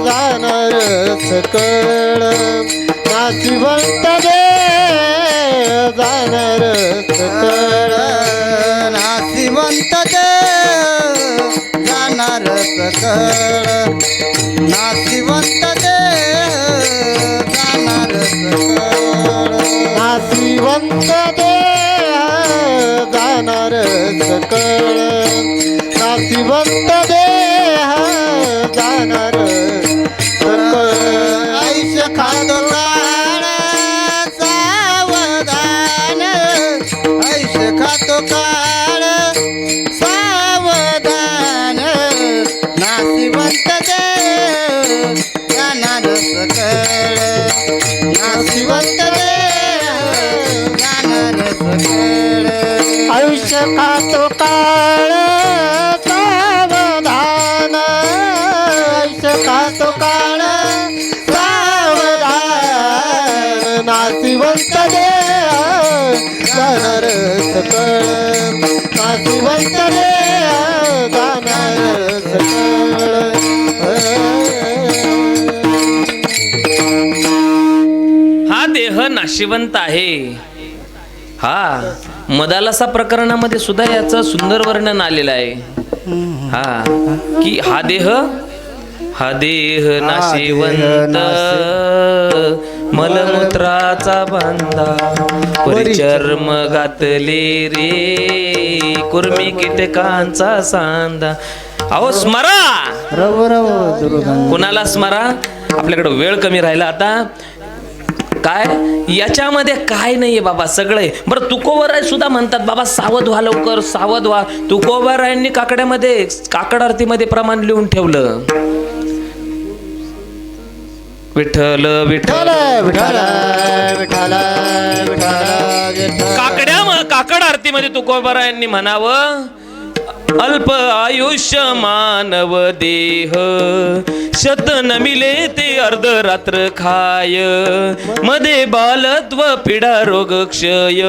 जाणार सकळ, नाशिवंत दे जाणार सकळ, नाशिवंत दे जाणार सकळ, नाशिवंत दे जाणार सकळ. नाशिवंत देह जाणार सकळ नाशिवंत देह जाणार सकळ आयुष्य खातो काळ सावधान आयुष्य खातो काळ सावधान नाशिवंत देह जाणार सकळ नाशिवंत देह जाणार सकळ आयुष्य खातो काळ सावधान आयुष्य खातो काळ सावधान नाशिवंत देह जाणार सकळ नाशिवंत देह जाणार सकळ हा देह नाशिवंत आहे. हा मदालसा प्रकरणामध्ये सुद्धा याचं सुंदर वर्णन आलेलं आहे. हा की हा देह नाशिवंत मलमूत्राचा बांधा परिचर्म घातले रे कुर्मी कीटकांचा सांदा. अहो स्मरा रव रव दुर्गंध कुणाला स्मरा. आपल्याकडे वेळ कमी राहिला आता. काय याच्यामध्ये काय नाहीये बाबा सगळे. बरं तुकोबराय सुद्धा म्हणतात बाबा सावध व्हा लवकर सावध व्हा. तुकोबरायांनी काकड्यामध्ये काकड आरतीमध्ये प्रमाण लिहून ठेवलं. विठ्ठल विठ्ठल विठ्ठल विठ्ठल विठ्ठल काकड आरतीमध्ये तुकोबरायांनी म्हणावं अल्प आयुष्य मानव देह शत नमिले ते अर्धरात्र खाय मध्ये बालत्व पिढा रोग क्षय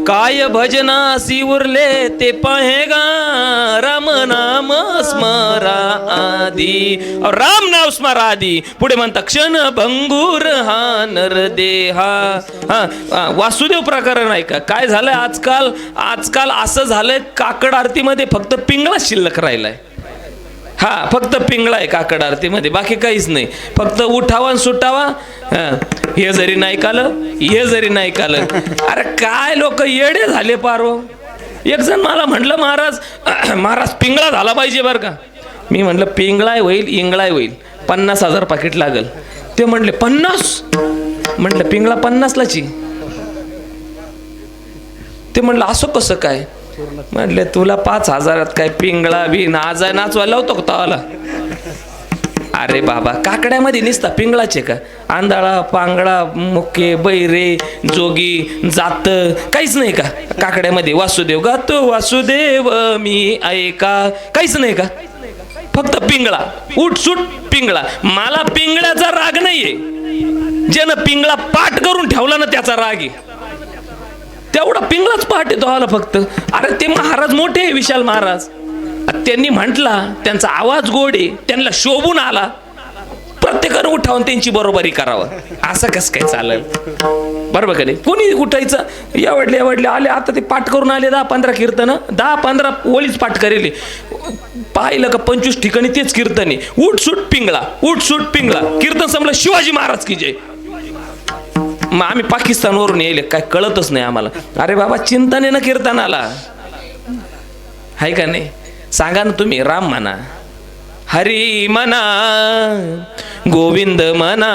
काय भजनासी उरले ते पाहेगा राम नाम स्मरा आदी. राम नाव स्मरा आदी. पुढे म्हणता क्षण भंगूर हा नर देहा. वासुदेव प्रकरण आहे का. काय झालंय आजकाल असं झालंय काकड आरतीमध्ये फक्त पिंगळा शिल्लक राहिलाय. हा फक्त पिंगळा आहे काकड आरतीमध्ये बाकी काहीच नाही. फक्त उठावा सुटावा हे जरी नाही कालं हे जरी नाही कालं. अरे काय लोक येडे झाले पारो. एक जण मला म्हटलं महाराज पिंगळा झाला पाहिजे बरं का. मी म्हटलं पिंगळाय होईल इंगळाय होईल 50,000 पाकिट लागल. ते म्हटले 50. म्हटलं पिंगळा 50लाची. ते म्हटलं असं कसं काय. म्हटले तुला 5,000 काय पिंगळा बी नाचवायला लावतो का तवाला. अरे बाबा काकड्यामध्ये निसता पिंगळाचे का. आंधळा पांगळा मुके बैरे जोगी जात काहीच नाही का काकड्यामध्ये. वासुदेव गातो वासुदेव मी ऐका काहीच नाही का. फक्त पिंगळा उठसूट पिंगळा. मला पिंगळ्याचा राग नाहीये. ज्यानं पिंगळा पाठ करून ठेवला ना त्याचा राग आहे. तेवढा पिंगळाच पाठ येतो आला फक्त. अरे ते महाराज मोठे विशाल महाराज. त्यांनी म्हटला त्यांचा आवाज गोड आहे त्यांना शोभून आला. प्रत्येकानं उठावून त्यांची बरोबरी करावं. असं कसं काय चालेल बरोबर का नाही. कोणी उठायचं एवढले आले. आता ते पाठ करून आले 10-15 कीर्तन 10-15 ओळीच पाठ करेल. पाहिलं का 25 ठिकाणी तेच कीर्तन आहे. उठसूट पिंगळा उठसूट पिंगळा. कीर्तन संपलं शिवाजी महाराज की जय. मग आम्ही पाकिस्तानवरून येईल काय कळतच नाही आम्हाला. अरे बाबा चिंतने ना कीर्तनाला हाय का नाही. सांगा ना तुम्ही राम म्हणा हरी म्हणा गोविंद म्हणा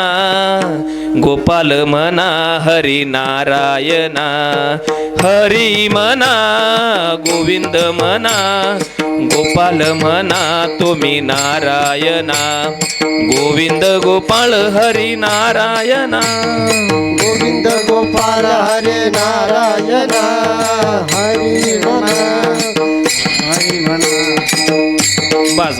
गोपाल म्हणा हरी नारायणा. हरी म्हणा गोविंद म्हणा गोपाल म्हणा तुम्ही नारायणा. गोविंद गोपाळ हरी नारायणा. गोविंद गोपाल हरे नारायण हरी म्हणा हरी म्हणा. बस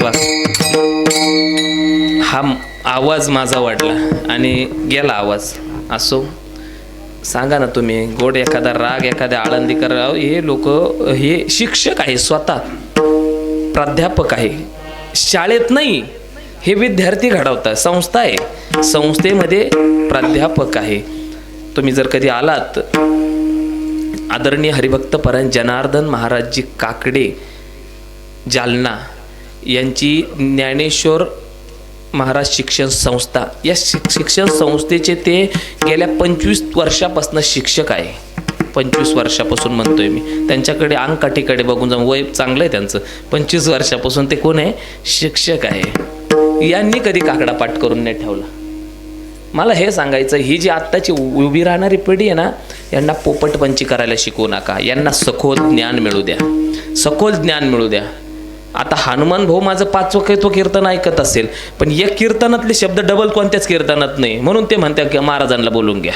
हा आवाज माझा वाढला आणि गेला आवाज. असो सांगा ना तुम्ही गोड एखादा राग एखाद्या आळंदीकर हे लोक हे शिक्षक आहे स्वतः प्राध्यापक आहे शाळेत नाही. हे विद्यार्थी घडवतात. संस्था आहे संस्थेमध्ये प्राध्यापक आहे. तुम्ही जर कधी आलात आदरणीय हरिभक्तपरायण जनार्दन महाराजजी काकडे जालना यांची ज्ञानेश्वर महाराज शिक्षण संस्था या शिक्षण संस्थेचे ते गेल्या 25 वर्षापासून शिक्षक आहे. 25 वर्षापासून म्हणतोय मी. त्यांच्याकडे अंगकाठीकडे बघून जाऊन, वय चांगलं आहे त्यांचं, 25 वर्षापासून ते कोण आहे, शिक्षक आहे. यांनी कधी काकडा पाठ करून नाही ठेवला. मला हे सांगायचं, ही जी आत्ताची उभी राहणारी पिढी आहे ना, यांना पोपटपंची करायला शिकवू नका. यांना सखोल ज्ञान मिळू द्या, सखोल ज्ञान मिळू द्या. आता हनुमान भाऊ माझं 5 कीर्तन ऐकत असेल, पण एक कीर्तनातले शब्द डबल कोणत्याच कीर्तनात नाही, म्हणून ते म्हणतात की महाराजांना बोलून घ्या.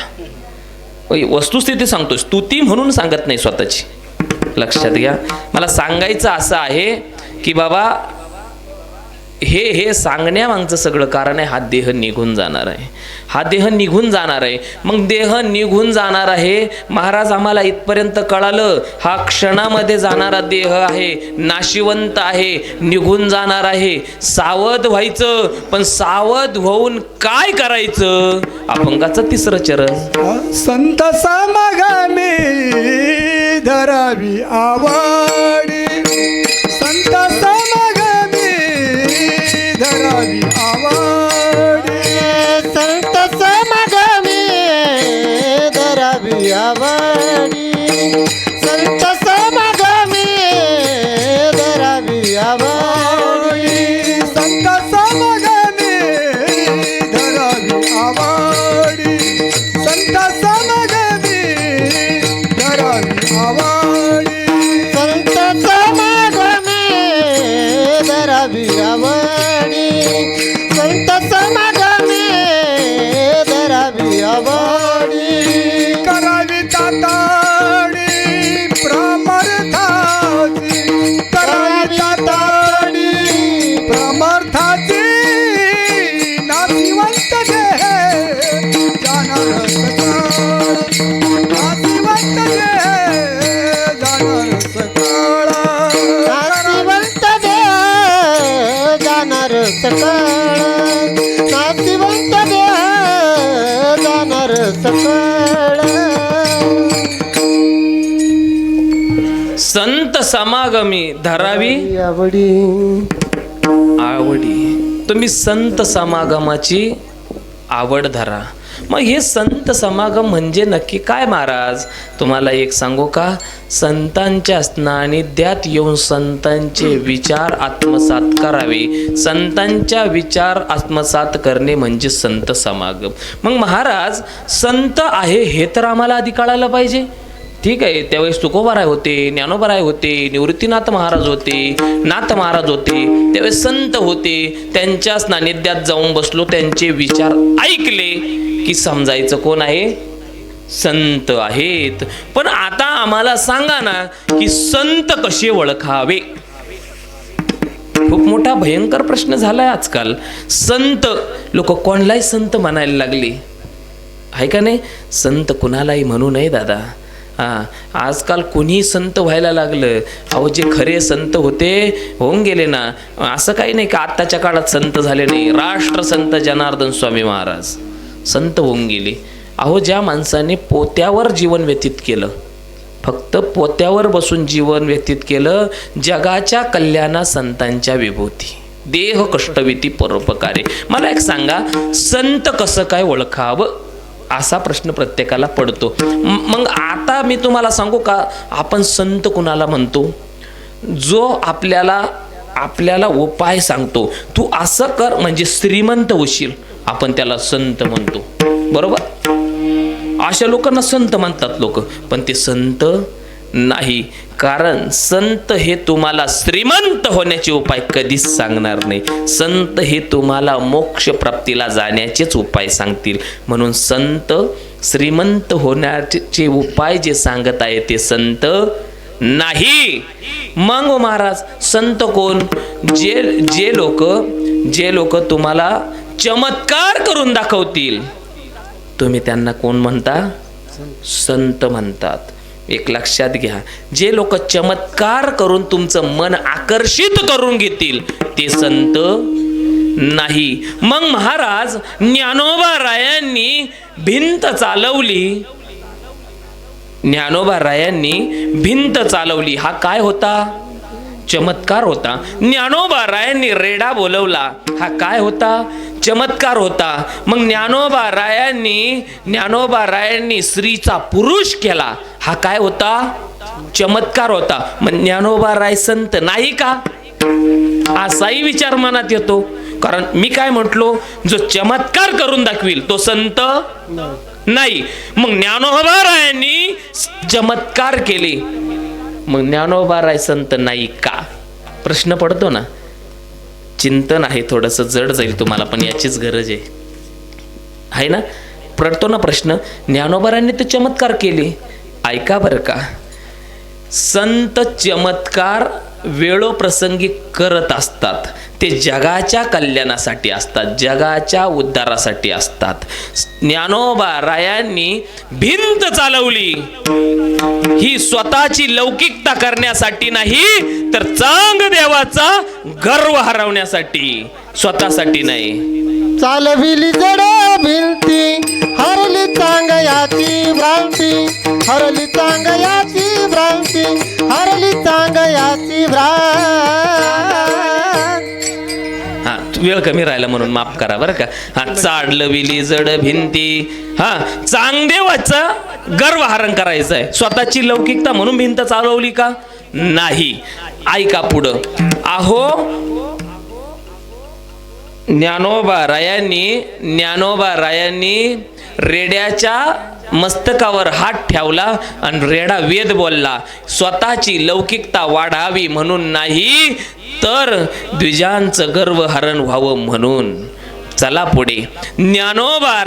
वस्तुस्थिती सांगतोय, स्तुती म्हणून सांगत नाही स्वतःची. लक्षात घ्या. मला सांगायचं असं आहे की बाबा हे सांगण्यामागचं सगळं कारण आहे, हा देह निघून जाणार आहे, हा देह निघून जाणार आहे. मग देह निघून जाणार आहे, महाराज आम्हाला इथपर्यंत कळालं, हा क्षणामध्ये जाणारा देह आहे, नाशिवंत आहे, निघून जाणार आहे. सावध व्हायचं, पण सावध होऊन काय करायचं? अभंगाचं 3रं चरण. संत समागमे धरावी आवडी, संत समागमे धरावी आवडी, संत समागमे धरावी आवडी, संत समागमे धरावी आवडी, संत समागमे धरावी आवडी, संत समागमे धरावी आवडी, संत समागमे धरावी आवडी, संत समागमे धरावी आवडी. करावी ताताडी प्रमर्थाची, करावी ताताडी प्रमर्थाची, नाशिवंत देह जाणार सकाळ, नाशिवंत देह जाणार सकाळ, नाशिवंत देह जाणार सकाळ, नाशिवंत देह जाणार सकाळ. संत समागमी धरावी आवडी, आवडी. तुम्ही संत समागमाची आवड धरा. मग हे संत समागम म्हणजे नक्की काय महाराज? तुम्हाला एक सांगू का? संतांच्या सान्निध्यात येऊन संतांचे विचार आत्मसात करावे. संतांच्या विचार आत्मसात करणे म्हणजे संत समागम. मग महाराज संत आहे हे तर आम्हाला आधी कळायला पाहिजे. ठीक आहे, त्यावेळेस तुकोबाराय होते, ज्ञानोबाराय होते, निवृत्तीनाथ महाराज होते, नाथ महाराज होते, त्यावेळेस संत होते. त्यांच्या सान्निध्यात जाऊन बसलो, त्यांचे विचार ऐकले की समजायचं कोण आहे? संत आहेत. पण आता आम्हाला सांगा ना की संत कसे ओळखावे? खूप मोठा भयंकर प्रश्न झालाय आजकाल. संत, लोक कोणालाही संत म्हणायला लागली आहे का नाही? संत कुणालाही म्हणू नये दादा. आजकाल कुणी संत व्हायला लागलं. अहो, जे खरे संत होते होऊन गेले ना. असं काही नाही का आत्ताच्या काळात संत झाले नाही. राष्ट्रसंत जनार्दन स्वामी महाराज संत होऊन गेले. अहो, ज्या माणसाने पोत्यावर जीवन व्यतीत केलं, फक्त पोत्यावर बसून जीवन व्यतीत केलं, जगाच्या कल्याणा संतांच्या विभूती, देह कष्टविती परोपकारे. मला एक सांगा, संत कसं काय ओळखावं असा प्रश्न प्रत्येकाला पडतो. मग आता मी तुम्हाला सांगू का, आपण संत कुणाला म्हणतो? जो आपल्याला उपाय सांगतो, तू असं कर म्हणजे श्रीमंत होशील, आपण त्याला संत म्हणतो. बरोबर? अशा लोकांना संत म्हणतात लोक. पण ते संत नाही, कारण संत हे तुम्हाला श्रीमंत होण्याचे उपाय कधीच सांगणार नाही. संत हे तुम्हाला मोक्ष प्राप्तीला जाण्याचेच उपाय सांगतील. म्हणून संत श्रीमंत होण्याचे उपाय जे सांगत आहे ते संत नाही. मग महाराज संत कोण? जे लोक तुम्हाला चमत्कार करून दाखवतील, तुम्ही त्यांना कोण म्हणता? संत म्हणतात. एक लक्षात घ्या, जे लोक चमत्कार करून तुमचं मन आकर्षित करून घेतील ते संत नाही. मग महाराज ज्ञानोबा रायांनी भिंत चालवली. ज्ञानोबा रायांनी भिंत चालवली. हा काय होता? चमत्कार होता. ज्ञानोबा रायांनी रेडा बोलवला. हा काय होता? चमत्कार होता. मग ज्ञानोबा रायांनी स्त्रीचा पुरुष केला. हा काय होता? चमत्कार होता. मग ज्ञानोबा राय संत नाही का? असाही विचार मनात येतो. कारण मी काय म्हटलो, जो चमत्कार करून दाखविल तो संत नाही. मग ज्ञानोबा रायांनी चमत्कार केले, मग ज्ञानोबा राय संत नाही का? प्रश्न पडतो ना. चिंतन आहे, थोडस जड जाईल तुम्हाला, पण याचीच गरज आहे ना. पडतो ना प्रश्न. ज्ञानोबारांनी ते चमत्कार केले. ऐका बरं का, संत चमत्कार वेळोप्रसंगी करत असतात. ते जगाच्या कल्याणासाठी असतात, जगाच्या उद्धारासाठी असतात. ज्ञानोबा रायांनी भिंत चालवली ही स्वतःची लौकिकता करण्यासाठी नाही, तर चांग देवाचा गर्व हरवण्यासाठी, स्वतःसाठी नाही. चालविली जड भिंती, हरली चांगयाची भ्रांती, हरली चांगयाची भ्रांती, हरली चांगयाची भ्रांती. हा, वेळ कमी राहिला म्हणून माफ करा बरं का. हा, चालविली जड भिंती, हा, चांगदेवाचा गर्व हरण करायचा आहे. स्वतःची लौकिकता म्हणून भिंत चालवली का? नाही. ऐका पुढं. अहो, ज्ञानोबा रायांनी रेड्याच्या मस्तकावर हात ठेवला आणि रेडा वेद बोलला. स्वतःची लौकिकता वाढावी म्हणून नाही, तर द्विजांचं गर्व हरण व्हावं म्हणून. चला पुढे. ज्ञानोबा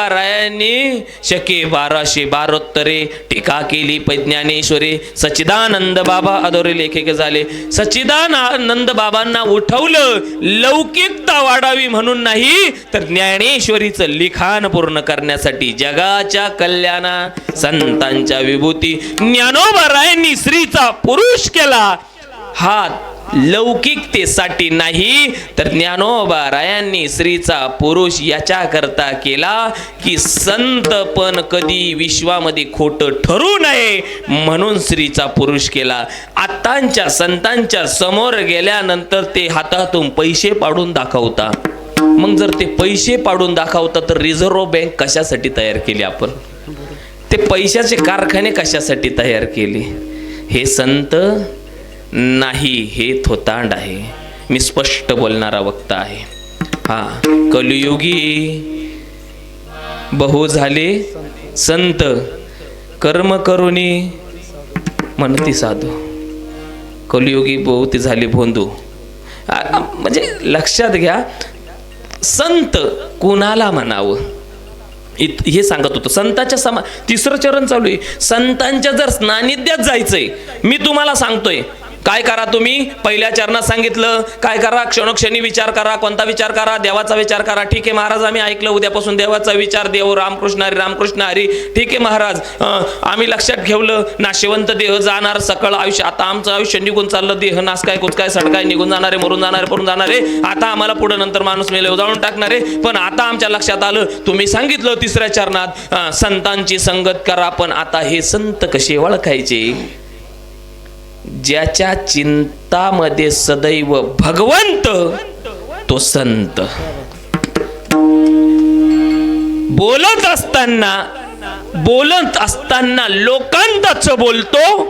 रायांनी शके 1272 टीका केली. ज्ञानेश्वरी सच्चिदानंद बाबा अधोरे लेखक झाले. सच्चिदानंद बाबांना उठवलं लौकिकता वाढावी म्हणून नाही, तर ज्ञानेश्वरीचं लिखाण पूर्ण करण्यासाठी, जगाच्या कल्याणा संतांच्या विभूती. ज्ञानोबा रायांनी स्त्रीचा पुरुष केला. हा लौकिकतेसाठी नाही, तर ज्ञानोबा रायांनी स्त्रीचा पुरुष याच्या करता केला की संतपण कधी विश्वामध्ये खोटं ठरू नये म्हणून स्त्रीचा पुरुष केला. आतांच्या संतांच्या समोर गेल्यानंतर ते हातातून पैसे पाडून दाखवता. मग जर ते पैसे पाडून दाखवता, तर रिझर्व्ह बँक कशासाठी तयार केली आपण? ते पैशाचे कारखाने कशासाठी तयार केले? हे संत नाही, हे थोतांड आहे. मी स्पष्ट बोलणारा वक्ता आहे. हा, कलियुगी बहु झाले संत, कर्म करुनी म्हणती साधू. कलियुगी बहुती झाली भोंदू. म्हणजे लक्षात घ्या, संत कुणाला म्हणावं हे सांगत होतो. संतांच्या तिसरं चरण चालू आहे. संतांच्या जर सानिध्यात जायचंय, मी तुम्हाला सांगतोय काय करा. तुम्ही पहिल्या चरणात सांगितलं काय करा, क्षणोक्षणी विचार करा. कोणता विचार करा? देवाचा विचार करा. ठीक आहे महाराज, आम्ही ऐकलं, उद्यापासून देवाचा विचार, देव रामकृष्ण हरी रामकृष्ण हरी. ठीक आहे महाराज, आम्ही लक्षात ठेवलं. नाशवंत देह जाणार सकळ आयुष्य. आता आमचं आयुष्य निघून चाललं, देह नास काय कुचकाय सडकाय निघून जाणारे, मरून जाणारे, पडून जाणारे. आता आम्हाला पुढे नंतर माणूस मेले जाळून टाकणारे. पण आता आमच्या लक्षात आलं, तुम्ही सांगितलं तिसऱ्या चरणात संतांची संगत करा. पण आता हे संत कसे ओळखायचे? ज्याच्या चिंतामध्ये सदैव भगवंत, तो संत. बोलत असताना लोकांतच बोलतो,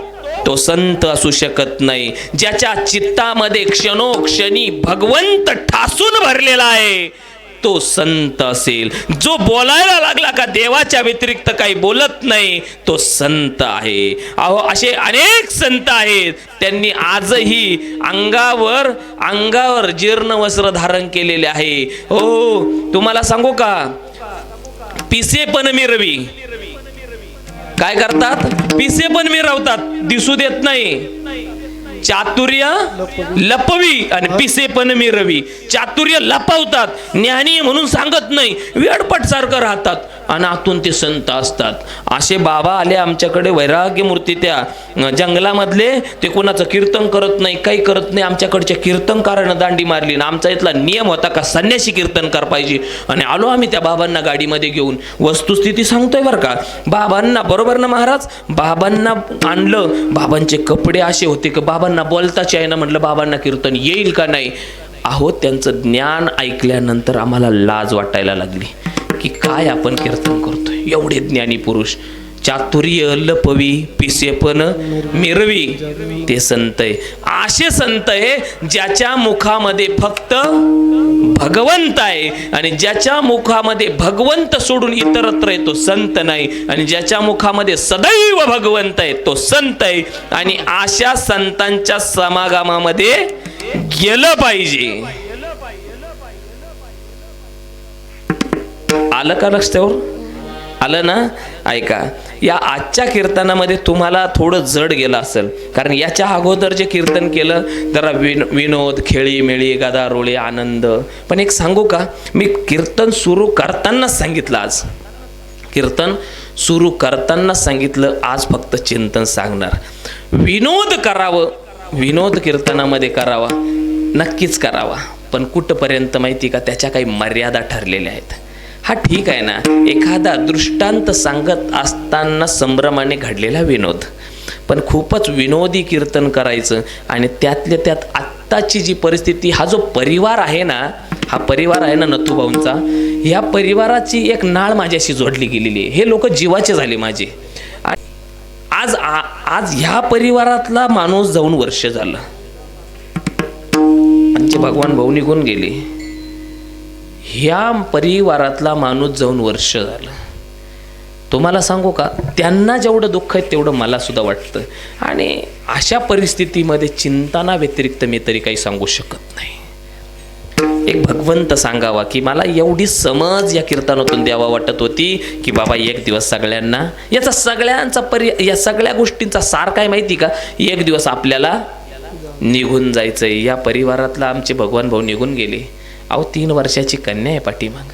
तो संत असू शकत नाही. ज्याच्या चित्तामध्ये क्षणोक्षणी भगवंत ठासून भरलेला आहे, तो संत असेल. जो बोलायला लागला का देवाच्या व्यतिरिक्त काही बोलत नाही, तो संत आहे. अहो, असे अनेक संत आहेत, त्यांनी आजही अंगावर जीर्ण वस्त्र धारण केलेले आहे. हो, तुम्हाला सांगू का, पिसे पण मिरवी काय करतात? पिसे पण मिरवतात, दिसू देत नाही. चातुर्य लपवी आणि पिसे पण मिरवी. चातुर्य लपवतात, ज्ञानी म्हणून सांगत नाही, वेडपट सारखं राहतात आणि आतून ते संत असतात. असे बाबा आले आमच्याकडे, वैराग्य मूर्ती, त्या जंगलामधले. ते कोणाचं कीर्तन करत नाही, काही करत नाही. आमच्याकडच्या कीर्तनकारानं दांडी मारली ना. आमचा इथला नियम होता का संन्यासी कीर्तनकार पाहिजे. आणि आलो आम्ही त्या बाबांना गाडीमध्ये घेऊन. वस्तुस्थिती सांगतोय बरं का. बाबांना, बरोबर ना महाराज, बाबांना आणलं. बाबांचे कपडे असे होते की बाबांना बोलताच आहे ना. म्हटलं बाबांना कीर्तन येईल का नाही. अहो त्यांचं ज्ञान ऐकल्यानंतर आम्हाला लाज वाटायला लागली की काय आपण कीर्तन करतोय. एवढे ज्ञानी पुरुष, चातुर्य लपवी पिसेपण मिरवी, ते संत आहे. असे संत आहे ज्याच्या मुखामध्ये फक्त भगवंत आहे, आणि ज्याच्या मुखामध्ये भगवंत सोडून इतरत्र आहे तो संत नाही, आणि ज्याच्या मुखामध्ये सदैव भगवंत आहे तो संत आहे. आणि अशा संतांच्या समागमामध्ये गेलं पाहिजे. आलं का लक्षावर? आलं ना? ऐका, या आजच्या कीर्तनामध्ये तुम्हाला थोडं जड गेलं असेल, कारण याच्या अगोदर जे कीर्तन केलं जरा विनोद, खेळी मेळी, गदारोळे, आनंद. पण एक सांगू का, मी कीर्तन सुरू करतानाच सांगितलं, आज कीर्तन सुरू करतानाच सांगितलं, आज फक्त चिंतन सांगणार. विनोद करावं, विनोद कीर्तनामध्ये करावा, नक्कीच करावा, पण कुठपर्यंत माहिती का, त्याच्या काही मर्यादा ठरलेल्या आहेत. हा ठीक आहे ना, एखादा दृष्टांत सांगत असताना संभ्रमाने घडलेला विनोद, पण खूपच विनोदी कीर्तन करायचं. आणि त्यातल्या त्यात आत्ताची जी परिस्थिती, हा जो परिवार आहे ना, हा परिवार आहे ना नथुभाऊंचा, ह्या परिवाराची एक नाळ माझ्याशी जोडली गेलेली आहे. हे लोक जीवाचे झाले माझे. आज आज ह्या परिवारातला माणूस जाऊन वर्ष झालं. आमचे भगवान भाऊ निघून गेले. ह्या परिवारातला माणूस जाऊन वर्ष झालं. तुम्हाला सांगू का, त्यांना जेवढं दुःख आहे तेवढं मला सुद्धा वाटतं. आणि अशा परिस्थितीमध्ये चिंतना व्यतिरिक्त मी तरी काही सांगू शकत नाही. एक भगवंत सांगावा की मला एवढी समज या कीर्तनातून द्यावा वाटत होती की बाबा एक दिवस सगळ्यांना, याचा सगळ्यांचा या सगळ्या गोष्टींचा सार काय माहिती का, एक दिवस आपल्याला निघून जायचंय. या परिवारातला आमचे भगवान भाऊ निघून गेले. अहो 3 वर्षाची कन्या आहे पाठीमाग.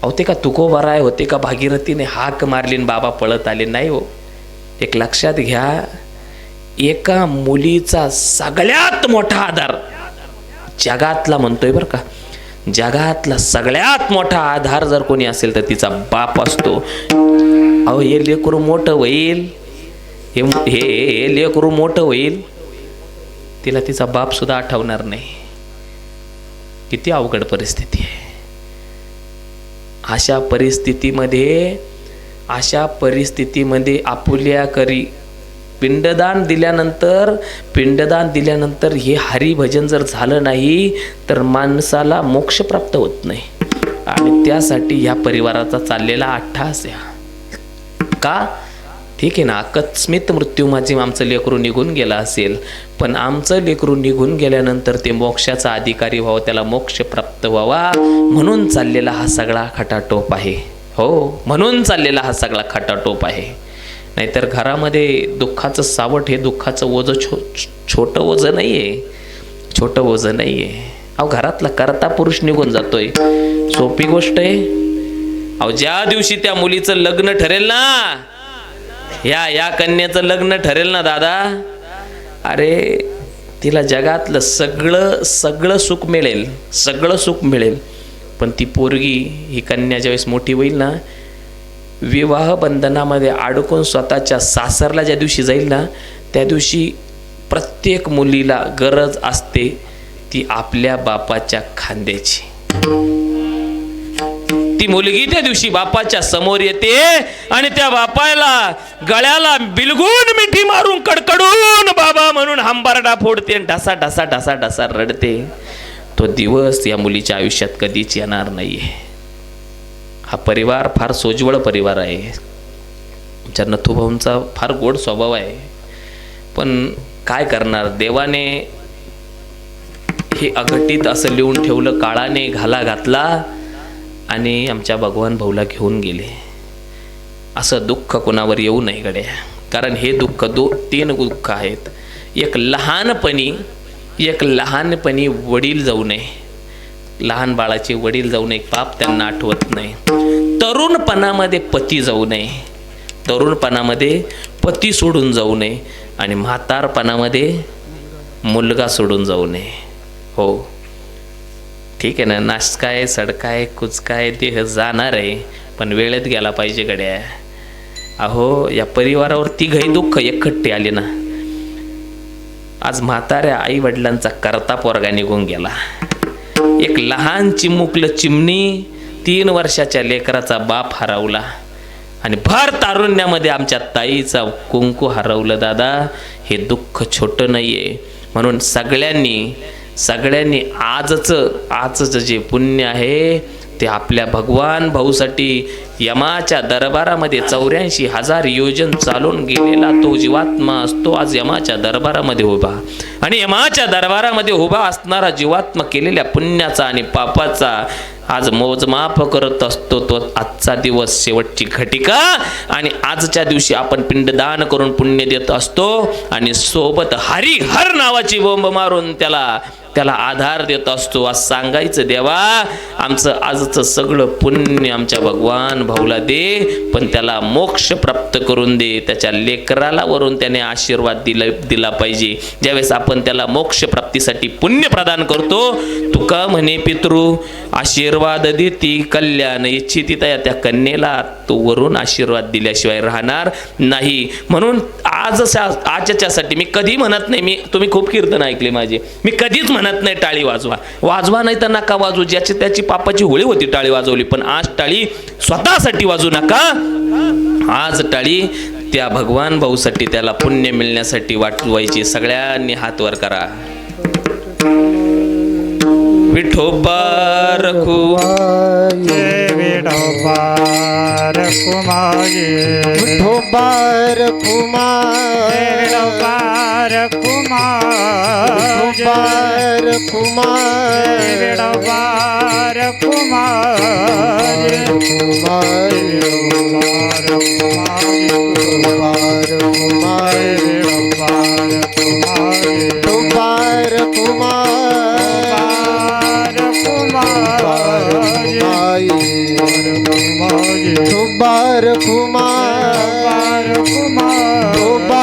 अहो ते का तुकोबाराय होते का भागीरथीने हाक मारलीन बाबा पळत आले? नाही हो. एक लक्षात घ्या, एका मुलीचा सगळ्यात मोठा आधार जगातला, म्हणतोय बरं का, जगातला सगळ्यात मोठा आधार जर कोणी असेल तर तिचा बाप असतो. अहो हे लेकरू मोठं होईल, हे लेकरू मोठं होईल, तिला तिचा बाप सुद्धा आठवणार नाही. किती अवघड परिस्थिती आहे. अशा परिस्थितीमध्ये आपुल्या करी पिंडदान दिल्यानंतर हे हरिभजन जर झालं नाही तर माणसाला मोक्ष प्राप्त होत नाही. आणि त्यासाठी या परिवाराचा चाललेला अट्टहास का, ठीक आहे ना, अकस्मित मृत्यू माझी आमचं लेकरू निघून गेला असेल, पण आमचं लेकरू निघून गेल्यानंतर ते मोक्षाचा अधिकारी व्हावं, त्याला मोक्ष प्राप्त व्हावा, म्हणून चाललेला हा सगळा खटाटोप आहे. हो, म्हणून चाललेला हा सगळा खटाटोप आहे. नाहीतर घरामध्ये दुःखाचं सावट हे दुःखाचं ओझं छोटं ओझं नाही आहे, छोटं ओझं नाही आहे. अहो घरातला करता पुरुष निघून जातोय, सोपी गोष्ट आहे? अहो ज्या दिवशी त्या मुलीचं लग्न ठरेल ना, या कन्याचं लग्न ठरेल ना दादा, अरे तिला जगातलं सगळं सुख मिळेल, सगळं सुख मिळेल. पण ती पोरगी, ही कन्या ज्यावेळेस मोठी होईल ना, विवाह बंधनामध्ये अडकून स्वतःच्या सासरला ज्या दिवशी जाईल ना, त्या दिवशी प्रत्येक मुलीला गरज असते ती आपल्या बापाच्या खांद्याची. ती मुलगी त्या दिवशी बापाच्या समोर येते आणि त्या बापाला गळ्याला बिलगून मिठी मारून कडकडून बाबा म्हणून हंबारडा फोडते, ढसा ढसा ढसा ढसा रडते. तो दिवस या मुलीच्या आयुष्यात कधीच येणार नाहीये. हा परिवार फार सोज्वळ परिवार आहे. आमच्या नथुभाऊंचा फार गोड स्वभाव आहे, पण काय करणार, देवाने हे अघटित असं लिहून ठेवलं, काळाने घाला घातला आणि आमच्या भगवान भाऊला घेऊन गेले. असं दुःख कोणावर येऊ नये गड्या, कारण हे दुःख 3 दुःख आहेत. एक लहानपणी वडील जाऊ नये, लहान बाळाचे वडील जाऊ नये, पाप त्यांना आठवत नाही. तरुणपणामध्ये पती जाऊ नये, तरुणपणामध्ये पती सोडून जाऊ नये, आणि म्हातारपणामध्ये मुलगा सोडून जाऊ नये. हो ठीक आहे ना, नाचकाय सडकाय कुचकाय देह जाणार आहे, पण वेळेत गेला पाहिजे गड्या. अहो या परिवारावर 3 दुःख एकखट्टे आले ना. आज म्हाताऱ्या आई वडिलांचा करता पोरगा निघून गेला. एक लहान चिमुकलं चिमणी 3 वर्षाच्या लेकराचा बाप हरवला आणि भर तारुण्यामध्ये आमच्या ताईचा कुंकू हरवलं. दादा, हे दुःख छोटं नाहीये. म्हणून सगळ्यांनी आजचं जे पुण्य आहे ते आपल्या भगवान भाऊसाठी यमाच्या दरबारामध्ये 84,000 योजन चालून गेलेला तो जीवात्मा असतो आज यमाच्या दरबारामध्ये उभा. आणि यमाच्या दरबारामध्ये उभा असणारा जीवात्मा केलेल्या पुण्याचा आणि पापाचा आज मोजमाप करत असतो. तो आजचा दिवस शेवटची घटिका आणि आजच्या दिवशी आपण पिंडदान करून पुण्य देत असतो आणि सोबत हरिहर नावाची बोंब मारून त्याला आधार देत असतो. आज सांगायचं, देवा आमचं आजचं सगळं पुण्य आमच्या भगवान भाऊला दे, पण त्याला मोक्ष प्राप्त करून दे. त्याच्या लेकराला वरून त्याने आशीर्वाद दिला पाहिजे. ज्यावेळेस आपण त्याला मोक्ष प्राप्तीसाठी पुण्य प्रदान करतो, तुका म्हणे पितृ आशीर्वाद देती कल्याण इच्छिती, त्या कन्येला तो वरून आशीर्वाद दिल्याशिवाय राहणार नाही. म्हणून आजच्यासाठी मी कधी म्हणत नाही, तुम्ही खूप कीर्तन ऐकले माझे, मी कधीच म्हणत नाही टाळी वाजवा नाही तर नका वाजू. ज्याची त्याची पापाची होळी होती टाळी वाजवली, पण आज टाळी स्वतःसाठी वाजू नका. आज टाळी त्या भगवान भाऊसाठी, त्याला पुण्य मिळण्यासाठी वाजवायची. सगळ्यांनी हात वर करा. विठोबा रखू विठोबा रखुमाई विठोबा रखुमाई विठोबा रखुमाई विठोबा रखुमाई विठोबा रखुमाई रखुमाई विठोबा रखुमाई विठोबा रखुमाई विठोबा रखुमाई विठोबा रखुमाई विठोबा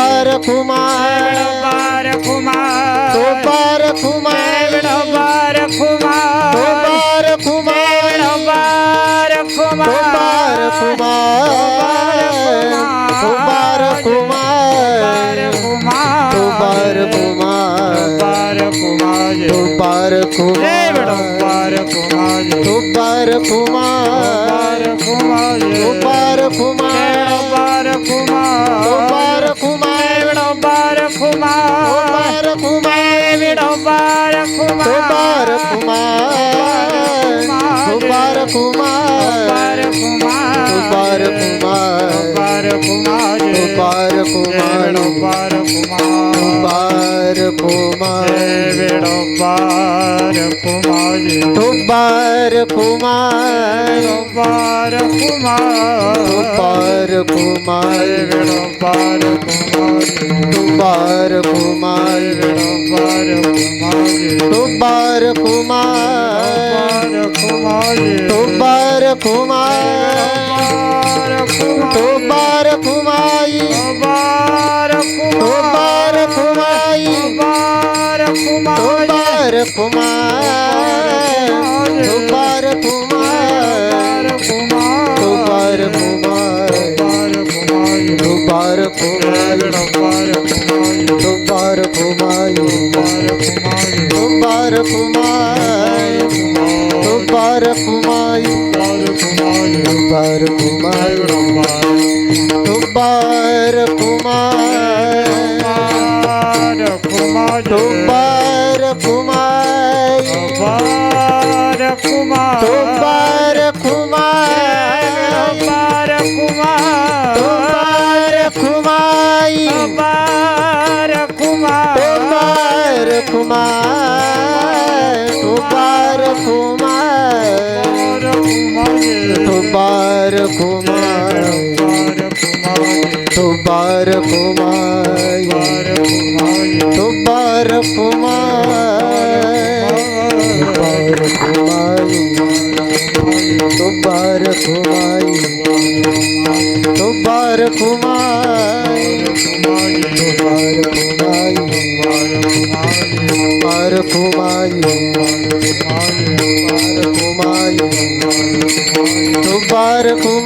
रखुमाई विठोबा रखुमाई विठोबा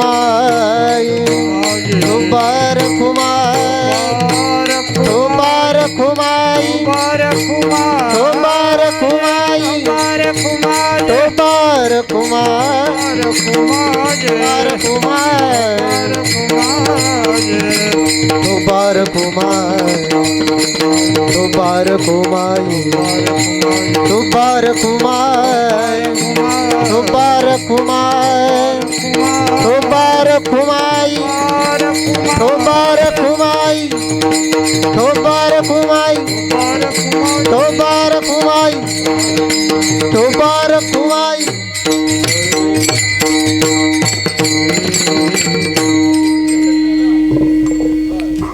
रखुमाई Bye.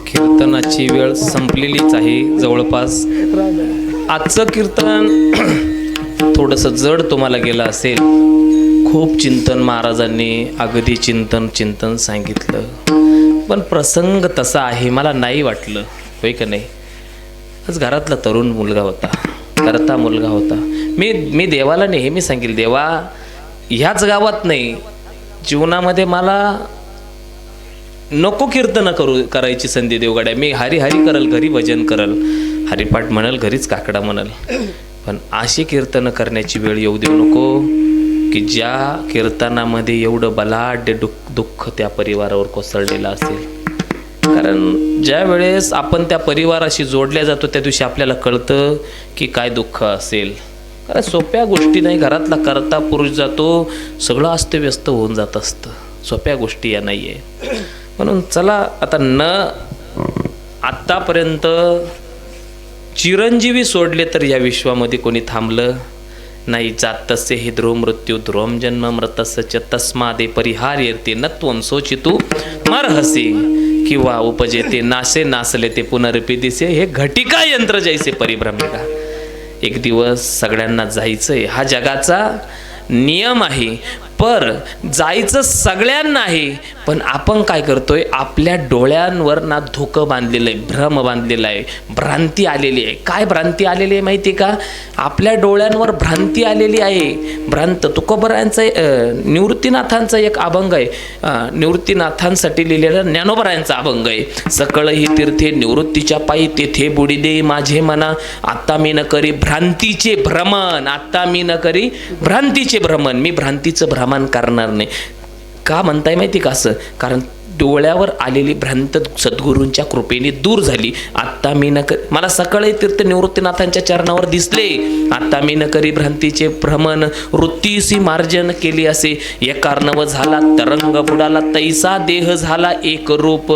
कीर्तनाची वेळ संपलेलीच आहे जवळपास. आजचं कीर्तन थोडंसं जड तुम्हाला गेलं असेल. खूप चिंतन महाराजांनी अगदी चिंतन सांगितलं, पण प्रसंग तसा आहे मला नाही वाटलं, होय का नाही. आज घरातला तरुण मुलगा होता, करता मुलगा होता. मी देवाला नेहमी सांगेल, देवा ह्याच गावात नाही, जीवनामध्ये मला नको कीर्तन करायची संधी देवगड्या. मी हरी करल, घरी भजन करल, हरिपाठ म्हणल, घरीच काकडा म्हणल, पण अशी कीर्तन करण्याची वेळ येऊ देऊ नको की ज्या कीर्तनामध्ये एवढं बलाढ्य दुःख त्या परिवारावर कोसळलेलं असेल. कारण ज्या वेळेस आपण त्या परिवाराशी जोडल्या जातो त्या दिवशी आपल्याला कळतं की काय दुःख असेल. कारण सोप्या गोष्टी नाही. घरातला करता पुरुष जातो, सगळं अस्तव्यस्त होऊन जात असतं. सोप्या गोष्टी या नाही आहे. म्हणून चला आता आत्तापर्यंत चिरंजीवी सोडले तर या विश्वामध्ये कोणी थांबलं नाही. जातस्य हि ध्रुव मृत्यू ध्रुवम जन्म मृतस्य च तस्मादे परिहार्यते नत्वम सोचितु मरहसी किंवा उपजेते नाशे नासले ते पुनरपी दिसे हे घटिका यंत्र जैसे परिभ्रमिका. एक दिवस सगळ्यांना जायचंय, हा जगाचा नियम आहे. पर जायचं सगळ्यांना आहे, पण आपण काय करतोय, आपल्या डोळ्यांवर ना धोकं बांधलेलं आहे, भ्रम बांधलेला आहे, भ्रांती आलेली आहे. काय भ्रांती आलेली आहे माहिती आहे का? आपल्या डोळ्यांवर भ्रांती आलेली आहे. भ्रांत तुकोबरायांचा निवृत्तीनाथांचा एक अभंग आहे, निवृत्तीनाथांसाठी लिहिलेला ज्ञानोबरायांचा अभंग आहे. सकळ ही तीर्थे निवृत्तीच्या पायी तेथे बुडी दे माझे मना, आता मी न करी भ्रांतीचे भ्रमण, आता मी न करी भ्रांतीचे भ्रमण. मी भ्रांतीचं भ्रमण करणार नाही. का म्हणताय माहिती का असं? कारण डोळ्यावर आलेली भ्रांत सद्गुरूंच्या कृपेने दूर झाली. आता मी न करी, मला सकाळी तीर्थ निवृत्तीनाथांच्या चरणावर दिसले, आता मी न करी भ्रांतीचे भ्रमण, वृत्तीसी मार्जन केली असे एक कारणाव झाला, तरंग बुडाला तैसा देह झाला एक रूप.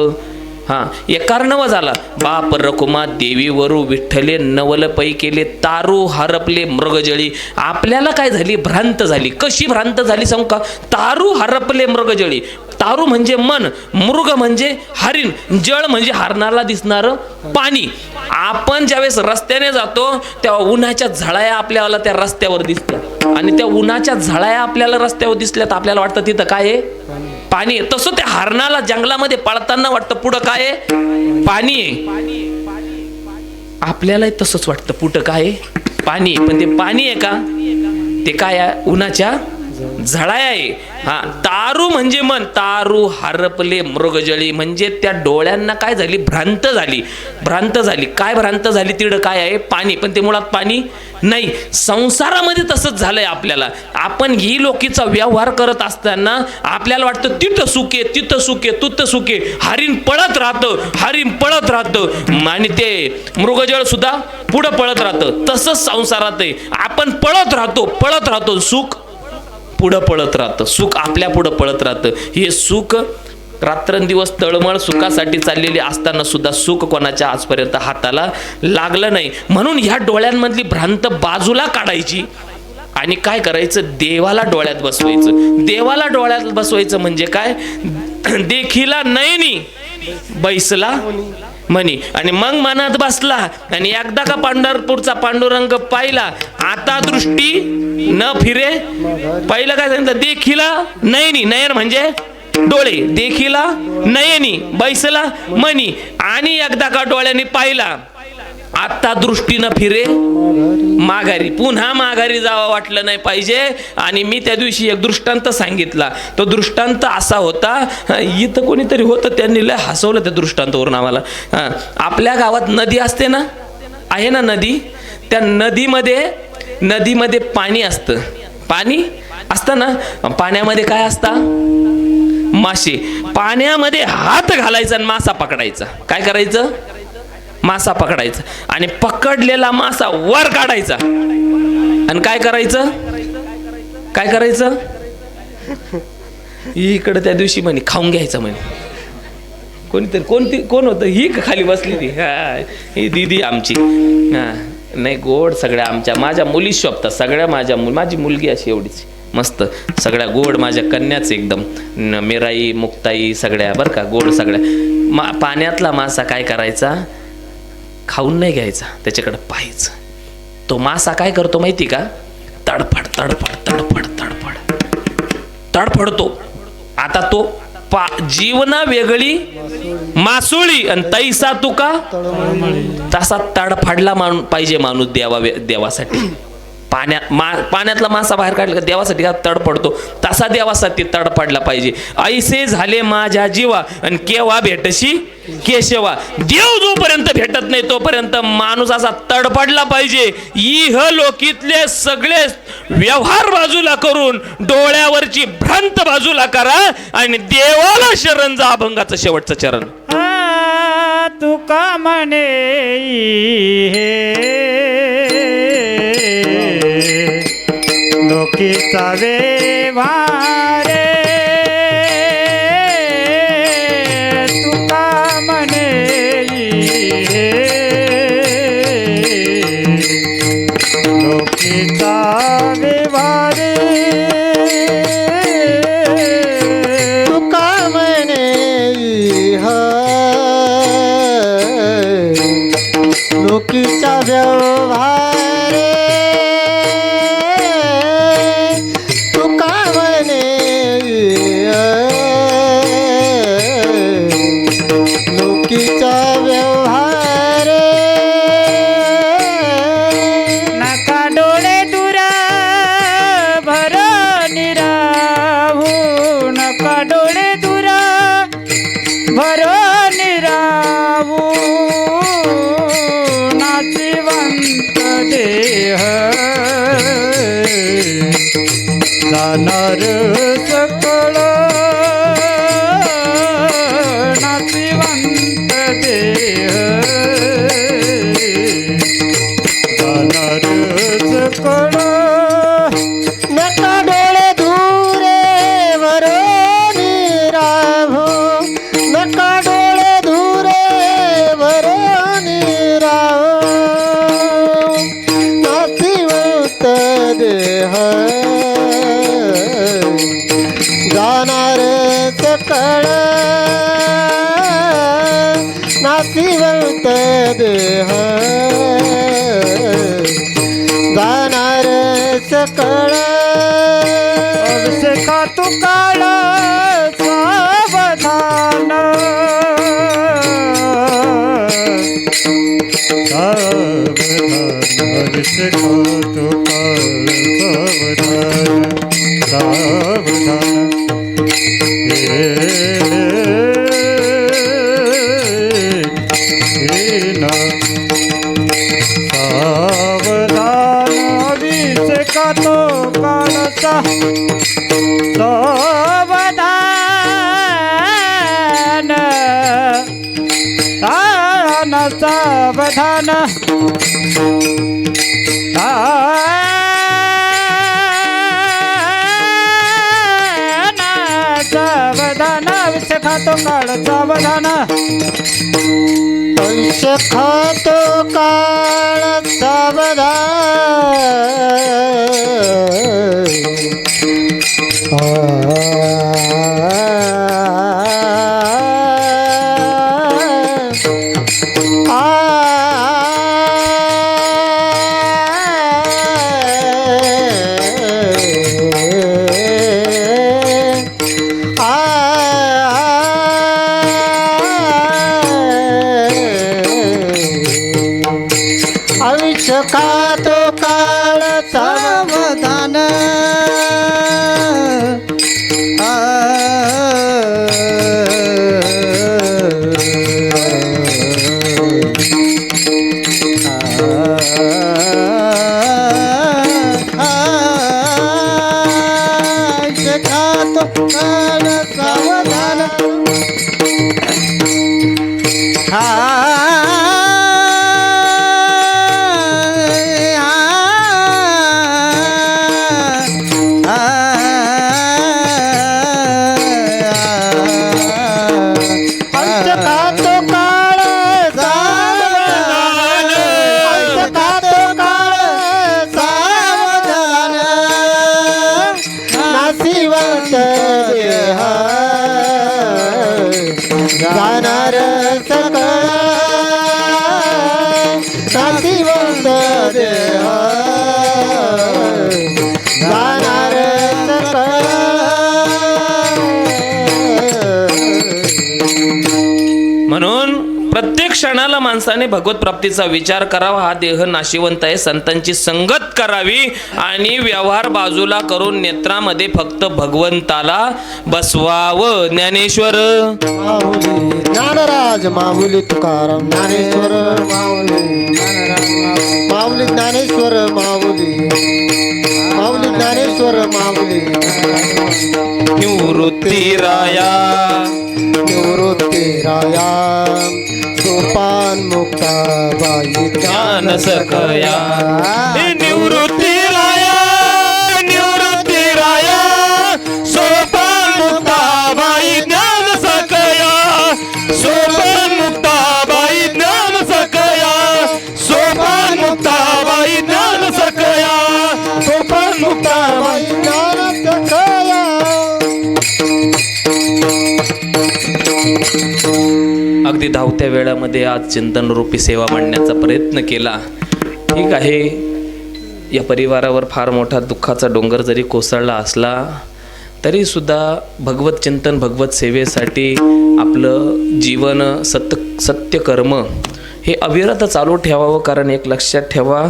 एक कारणाव झाला, बाप रकुमा देवी वरू विठ्ठले नवल पै केले, तारू हरपले मृगजळी. आपल्याला काय झाली? भ्रांत झाली. कशी भ्रांत झाली सांगू का? तारू हरपले मृगजळी. तारू म्हणजे मन, मृग म्हणजे हरिण, जळ म्हणजे हरणाला दिसणारं पाणी. आपण ज्यावेळेस रस्त्याने जातो तेव्हा उन्हाच्या झळाया आपल्याला त्या रस्त्यावर दिसतात, आणि त्या उन्हाच्या झळाया आपल्याला रस्त्यावर दिसल्या तर आपल्याला वाटतं तिथं काय आहे? पाणी. तसं त्या हरणाला जंगलामध्ये पळताना वाटतं पुढं काय आहे? पाणी आहे. आपल्यालाही तसंच वाटतं पुढं काय आहे? पाणी. पण ते पाणी आहे का? ते काय आहे? उन्हाच्या झळाया आहे. तारू म्हणजे मन, तारू हरपले मृगजळी म्हणजे त्या डोळ्यांना काय झाली? भ्रांत झाली. काय भ्रांत झाली? तिकडं काय आहे? पाणी. पण ते मुळात पाणी नाही. संसारामध्ये तसंच झालंय आपल्याला. आपण ही लोकीचा व्यवहार करत असताना आपल्याला वाटतं तिथं सुखे, तिथं सुखे, तुथं सुखे. हरिण पळत राहतं आणि ते मृगजळ सुद्धा पुढं पळत राहतं. तसंच संसारात आहे. आपण पळत राहतो, सुख पुढं पळत राहतं, सुख आपल्या पुढं पळत राहतं. हे सुख रात्रंदिवस तळमळ सुखासाठी चाललेली असताना सुद्धा सुख कोणाच्या आजपर्यंत हाताला लागलं नाही. म्हणून ह्या डोळ्यांमधली भ्रांत बाजूला काढायची आणि काय करायचं? देवाला डोळ्यात बसवायचं. देवाला डोळ्यात बसवायचं म्हणजे काय? देखीला नयनी बैसला म्हणी. आणि मग मनात बसला आणि एकदा का पंढरपूरचा पांडुरंग पाहिला, आता दृष्टी न फिरे. पहिलं काय सांगितलं? देखीला नयनी. नयन म्हणजे डोळे. देखीला नयनी बैसला म्हणी. आणि एकदा का डोळ्याने पाहिला, आता दृष्टीनं फिरे माघारी. पुन्हा माघारी जावं वाटलं नाही पाहिजे. आणि मी त्या दिवशी एक दृष्टांत सांगितला. तो दृष्टांत असा होता, इथं कोणीतरी होतं, त्यांनी लय हसवलं त्या दृष्टांतावरून आम्हाला. आपल्या गावात नदी असते ना, आहे ना नदी, त्या नदीमध्ये पाणी असतं. पाणी असतं ना. पाण्यामध्ये काय असतं? मासे. पाण्यामध्ये हात घालायचा आणि मासा पकडायचा. काय करायचं? मासा पकडायचा आणि पकडलेला मासा वर काढायचा आणि काय करायचं? काय करायचं? इकडं त्या दिवशी म्हणे खाऊन घ्यायचं म्हणे. कोण होतं? ही खाली बसली ती. हा, ही दीदी आमची. हा, नाही गोड सगळ्या आमच्या, माझ्या मुली शोभतात सगळ्या. माझी मुलगी अशी एवढीच मस्त, सगळ्या गोड माझ्या कन्याच एकदम. मेराई, मुक्ताई सगळ्या बरं का, गोड सगळ्या. पाण्यातला मासा काय करायचा? खाऊन नाही घ्यायचा, त्याच्याकडे पाहायचं. तो मासा काय करतो माहिती का? तडफड तडफड तडफड तडफड तडफडतो. आता तो जीवना वेगळी मासुळी आणि तैसा तुका तसा तडफडला पाहिजे माणूस देवासाठी. पाण्यातला मासा बाहेर काढला देवासाठी का तडफडतो, तसा देवासाठी तडफडला पाहिजे. ऐसे झाले माझ्या जीवा आणि केव्हा भेटशी केशवा. देव जोपर्यंत भेटत नाही तोपर्यंत माणूस असा तडफडला पाहिजे. इह लोकीतले सगळे व्यवहार बाजूला करून डोळ्यावरची भ्रांत बाजूला करा आणि देवाला शरण जा. अभंगाचं शेवटचं चरण. तुका म्हणे लोकीचा व्यवहार तुका म्हणे लोकीचा व्यवहार तुका म्हणे लोकीचा व्यवहार तुका म्हणे लोकीचा व्यवहार नका डोळे दुरा भरून राहू, नका डोळे दुरा भरून राहू. नाशिवंत देह जाणार सकळ, नाशिवंत देह जाणार सकळ. नका डोळे धुरे वरून राहू, नका डोळे धुरे वरून राहू. नाशिवंत देह जाणार सकळ, नाशिवंत देह जाणार सकळ. अभिषेका तू काळ सावधान, अभिषेका तू काळ सावधान सावधान. अभिषेका तो काळचा सावधान, सावधान सावधान. अभिषेका तो काळ सावधान, पैसे खातो काळ सावधान. आयुष्य खातो काळ सावधान. जाणार सकळ नाशिवंत देह जाणार सकळ म्हणून प्रत्येक क्षणाला माणसाने भगवत प्राप्तीचा विचार करावा. हा देह नाशिवंत आहे, संतांची संगत करावी आणि व्यवहार बाजूला करून नेत्रामध्ये फक्त भगवंताला बसवावं. ज्ञानेश्वर माऊली ज्ञानराज माऊली तुकाराम ज्ञानेश्वर माऊली माऊली ज्ञानेश्वर माऊली माऊली ज्ञानेश्वर माऊली निवृत्ती राया निवृत्ती राया सोपान मुक्ताबाई ज्ञान सकया. निवृत्ती राया निवृत्ती राया सोपान मुक्ताबाई ज्ञान सकया. सोपान मुक्ताबाई ज्ञान सकया. सोपान मुक्ताबाई ज्ञान सकया. सोपान मुक्ताबाई ज्ञान सकया. अगदी धावत्या वेळामध्ये आज चिंतन रूपी सेवा मांडण्याचा प्रयत्न केला. ठीक आहे, या परिवारावर फार मोठा दुःखाचा डोंगर जरी कोसळला असला तरी सुद्धा भगवत चिंतन भगवत सेवेसाठी आपलं जीवन सत्य कर्म हे अविरत चालू ठेवावं. कारण एक लक्षात ठेवा,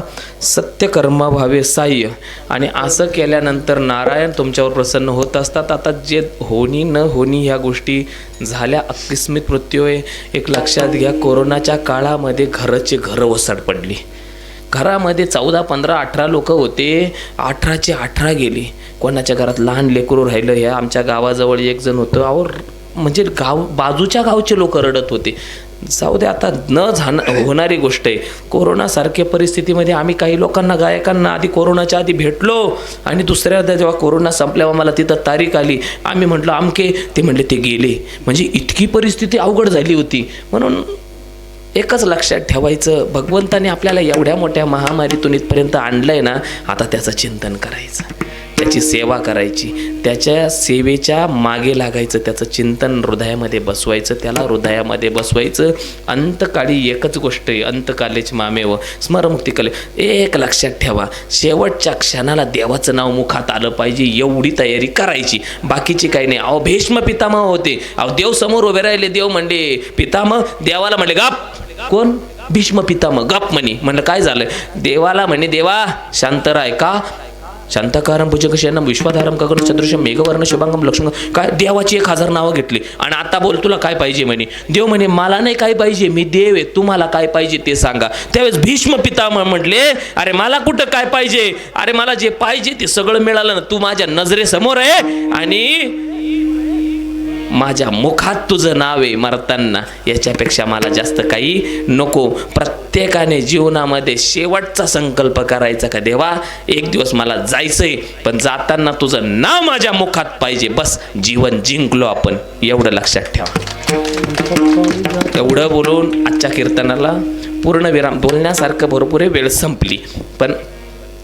सत्य कर्म व्हावे साह्य, आणि असं केल्यानंतर नारायण तुमच्यावर प्रसन्न होत असतात. आता जे होणी न होणी ह्या गोष्टी झाल्या, आकस्मिक मृत्यू आहे. एक लक्षात घ्या, कोरोनाच्या काळामध्ये घराची घरं वसाड पडली. घरामध्ये 14, 15, 18 लोक होते, 18चे 18 गेली. कोणाच्या घरात लहान लेकरू राहिलं. ह्या आमच्या गावाजवळ एक जण होतं, म्हणजे बाजूच्या गावचे लोक रडत होते. जाऊ दे, आता होणारी गोष्ट आहे. कोरोनासारख्या परिस्थितीमध्ये आम्ही काही लोकांना, गायकांना आधी कोरोनाच्या आधी भेटलो आणि दुसऱ्यादा जेव्हा कोरोना संपल्यावर मला तिथं तारीख आली, आम्ही म्हटलं आमके, ते म्हटले ते गेले. म्हणजे इतकी परिस्थिती अवघड झाली होती. म्हणून एकच लक्षात ठेवायचं, भगवंताने आपल्याला एवढ्या मोठ्या महामारीतून इथपर्यंत आणलंय ना, आता त्याचं चिंतन करायचं, त्याची सेवा करायची, त्याच्या सेवेच्या मागे लागायचं, त्याचं चिंतन हृदयामध्ये बसवायचं, त्याला हृदयामध्ये बसवायचं. अंतकाळी एकच गोष्ट आहे, अंतकालेच मामेव स्मरमुक्ती कले. एक लक्षात ठेवा, शेवटच्या क्षणाला देवाचं नाव मुखात आलं पाहिजे, एवढी तयारी करायची, बाकीची काही नाही. अहो भीष्म पितामह होते, अहो देव समोर उभे राहिले, देव म्हणले पितामह, देवाला म्हणले गप. कोण? भीष्म पितामह. गप म्हणे. म्हणलं काय झालं? देवाला म्हणे देवा शांत राय. का? शांताकारम भुजगशयनम विश्वाधारम गगन सदृशम मेघवर्ण शुभांगम लक्ष्मण. काय? देवाची 1000 नावं घेतली आणि आता बोल तुला काय पाहिजे म्हणे. देव म्हणे मला नाही काय पाहिजे, मी देव आहे, तुम्हाला काय पाहिजे ते सांगा. त्यावेळेस भीष्म पितामह म्हटले अरे मला कुठं काय पाहिजे, अरे मला जे पाहिजे ते सगळं मिळालं ना. तू माझ्या नजरेसमोर आहे आणि माझ्या मुखात तुझं नाव आहे मरताना, याच्यापेक्षा मला जास्त काही नको. प्रत्येकाने जीवनामध्ये शेवटचा संकल्प करायचा का देवा एक दिवस मला जायचंय, पण जाताना तुझं नाव माझ्या मुखात पाहिजे, बस जीवन जिंकलो आपण. एवढं लक्षात ठेवा. एवढं बोलून आजच्या कीर्तनाला पूर्णविराम. बोलण्यासारखं भरपूर वेळ संपली, पण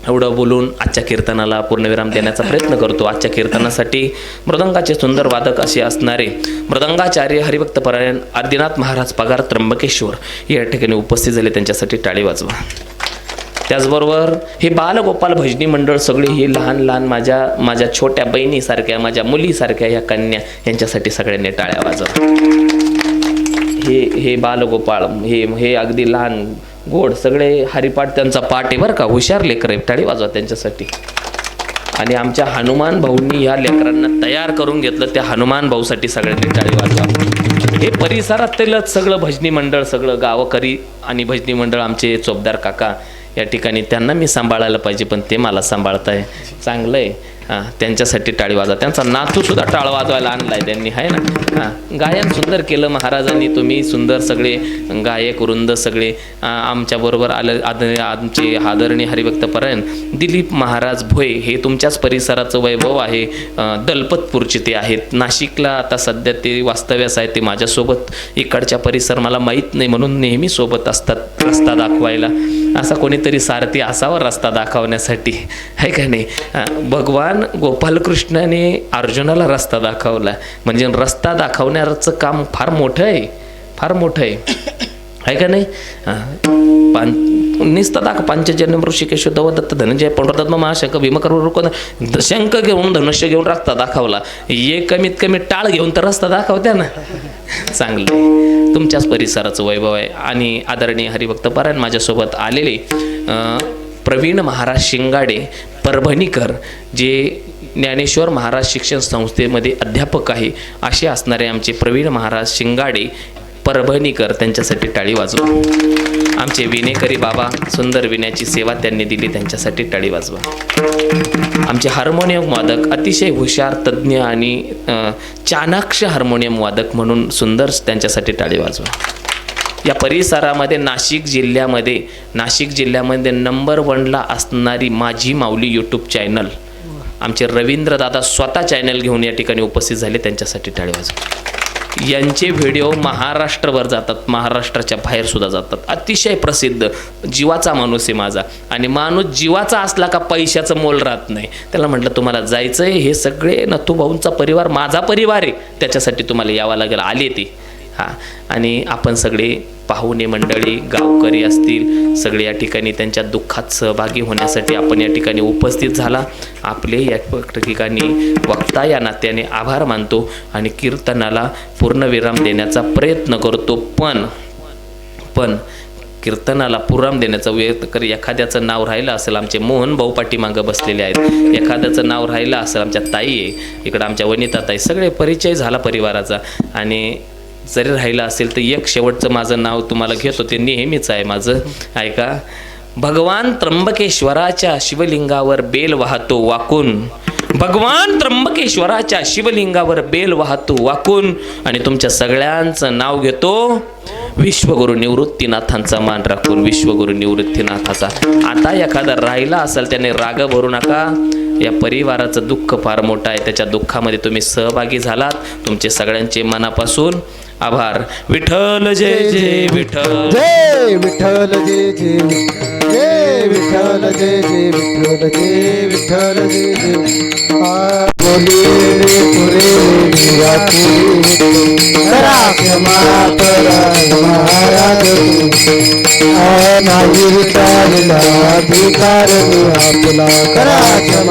एवढं बोलून आजच्या कीर्तनाला पूर्णविराम देण्याचा प्रयत्न करतो. आजच्या कीर्तनासाठी मृदंगाचे सुंदर वादक असे असणारे मृदंगाचार्य हरिभक्त परायण आदिनाथ महाराज पगार त्र्यंबकेश्वर या ठिकाणी उपस्थित झाले, त्यांच्यासाठी टाळी वाजवा. त्याचबरोबर हे बालगोपाल भजनी मंडळ सगळे, हे लहान लहान माझ्या छोट्या बहिणीसारख्या, माझ्या मुलीसारख्या ह्या कन्या, यांच्यासाठी सगळ्यांनी टाळ्या वाजवा. हे बालगोपाळ, हे अगदी लहान गोड सगळे हरिपाठ त्यांचा पाठ आहे बरं का, हुशार लेकर आहे, टाळी वाजवा त्यांच्यासाठी. आणि आमच्या हनुमान भाऊंनी ह्या लेकरांना तयार करून घेतलं, त्या हनुमान भाऊसाठी सगळ्यांनी टाळी वाजवा. हे परिसरातीलच सगळं भजनी मंडळ, सगळं गावकरी आणि भजनी मंडळ, आमचे चोपदार काका या ठिकाणी, त्यांना मी सांभाळायला पाहिजे पण ते मला सांभाळताय, चांगलं आहे. त्यांच्यासाठी टाळी वाजवा. त्यांचा नातू सुद्धा टाळ वाजवायला आणलाय त्यांनी, आहे ना. गायन सुंदर केलं महाराजांनी, तुम्ही सुंदर सगळे गायक वृंद सगळे आमच्याबरोबर आलं. आमचे आदरणीय हरिभक्त परायण दिलीप महाराज भोये, हे तुमच्याच परिसराचं वैभव आहे, दलपतपूरचे ते आहेत. नाशिकला आता सध्या ते वास्तव्यास आहे, ते माझ्यासोबत इकडच्या परिसर मला माहीत नाही म्हणून नेहमी सोबत असतात रस्ता दाखवायला. असा कोणीतरी सारथी असावा रस्ता दाखवण्यासाठी, आहे का नाही. भगवान भगवान गोपालकृष्णाने अर्जुनाला रस्ता दाखवला, म्हणजे रस्ता दाखवण्याचं काम फार मोठं आहे, फार मोठं आहे का नाही? निस्ता दाख पंचजन्य ऋषिकेश दत्त धनंजय पंढरदत्त महाशंक भीमकर शंख घेऊन धनुष्य घेऊन रस्ता दाखवला, कमीत कमी टाळ घेऊन तर रस्ता दाखवत्या ना. चांगलं तुमच्याच परिसराचं वैभव आहे. आणि आदरणीय हरिभक्त पारायण माझ्यासोबत आलेले प्रवीण महाराज शिंगाडे परभणीकर, जे ज्ञानेश्वर महाराज शिक्षण संस्थेमध्ये अध्यापक आहे, असे असणारे आमचे प्रवीण महाराज शिंगाडे परभणीकर, त्यांच्यासाठी टाळी वाजवा. आमचे विनेकरी बाबा, सुंदर विण्याची सेवा त्यांनी दिली, त्यांच्यासाठी टाळी वाजवा. आमचे हार्मोनियम वादक, अतिशय हुशार, तज्ज्ञ आणि चाणाक्ष हार्मोनियम वादक म्हणून सुंदर, त्यांच्यासाठी टाळी वाजवा. या परिसरामध्ये नाशिक जिल्ह्यामध्ये नंबर 1ला असणारी माझी माऊली यूट्यूब चॅनल, आमचे रवींद्र दादा स्वतः चॅनल घेऊन या ठिकाणी उपस्थित झाले, त्यांच्यासाठी टाळी वाजवा. यांचे व्हिडिओ महाराष्ट्रभर जातात, महाराष्ट्राच्या बाहेर सुद्धा जातात. अतिशय प्रसिद्ध, जीवाचा माणूस आहे माझा. आणि माणूस जीवाचा असला का पैशाचं मोल राहत नाही. त्याला म्हटलं तुम्हाला जायचं आहे, हे सगळे नथुभाऊंचा परिवार माझा परिवार आहे, त्याच्यासाठी तुम्हाला यावं लागेल. आले ते हां. आणि आपण सगळे पाहुणे मंडळी, गावकरी असतील, सगळे या ठिकाणी त्यांच्या दुःखात सहभागी होण्यासाठी आपण या ठिकाणी उपस्थित झाला. आपले या ठिकाणी वक्ता या नात्याने आभार मानतो आणि कीर्तनाला पूर्णविराम देण्याचा प्रयत्न करतो. पण कीर्तनाला पूर्णविराम देण्याचा वेळ तर एखाद्याचं नाव राहिलं असेल, आमचे मोहन भाऊ पाठीमागं बसलेले आहेत, एखाद्याचं नाव राहिलं असेल, आमच्या ताई आहे इकडं, आमच्या वनिता ताई, सगळे परिचय झाला परिवाराचा. आणि जरी राहिलं असेल तर एक शेवटचं माझं नाव तुम्हाला घेतो, ते नेहमीच आहे माझं, ऐका. भगवान त्र्यंबकेश्वराच्या शिवलिंगावर बेल वाहतो वाकून, भगवान त्र्यंबकेश्वराच्या शिवलिंगावर बेल वाहतो वाकून, आणि तुमच्या सगळ्यांचं नाव घेतो विश्वगुरु निवृत्तीनाथांचा मान राखून, विश्वगुरु निवृत्तीनाथाचा. आता एखादा राहिला असेल त्याने राग भरू नका, या परिवाराचं दुःख फार मोठं आहे, त्याच्या दुःखामध्ये तुम्ही सहभागी झालात, तुमचे सगळ्यांचे मनापासून आभार. विठ्ठल जय जय विठ्ठल, जय विठ्ठल जय जय विठ्ठल, जय विठ्ठल जय जय विठ्ठल, जय विठ्ठल जय जय. बोले पुरे करा क्षमा करा महाराज, नाही विचारला भिकार आपला, करा क्षमा.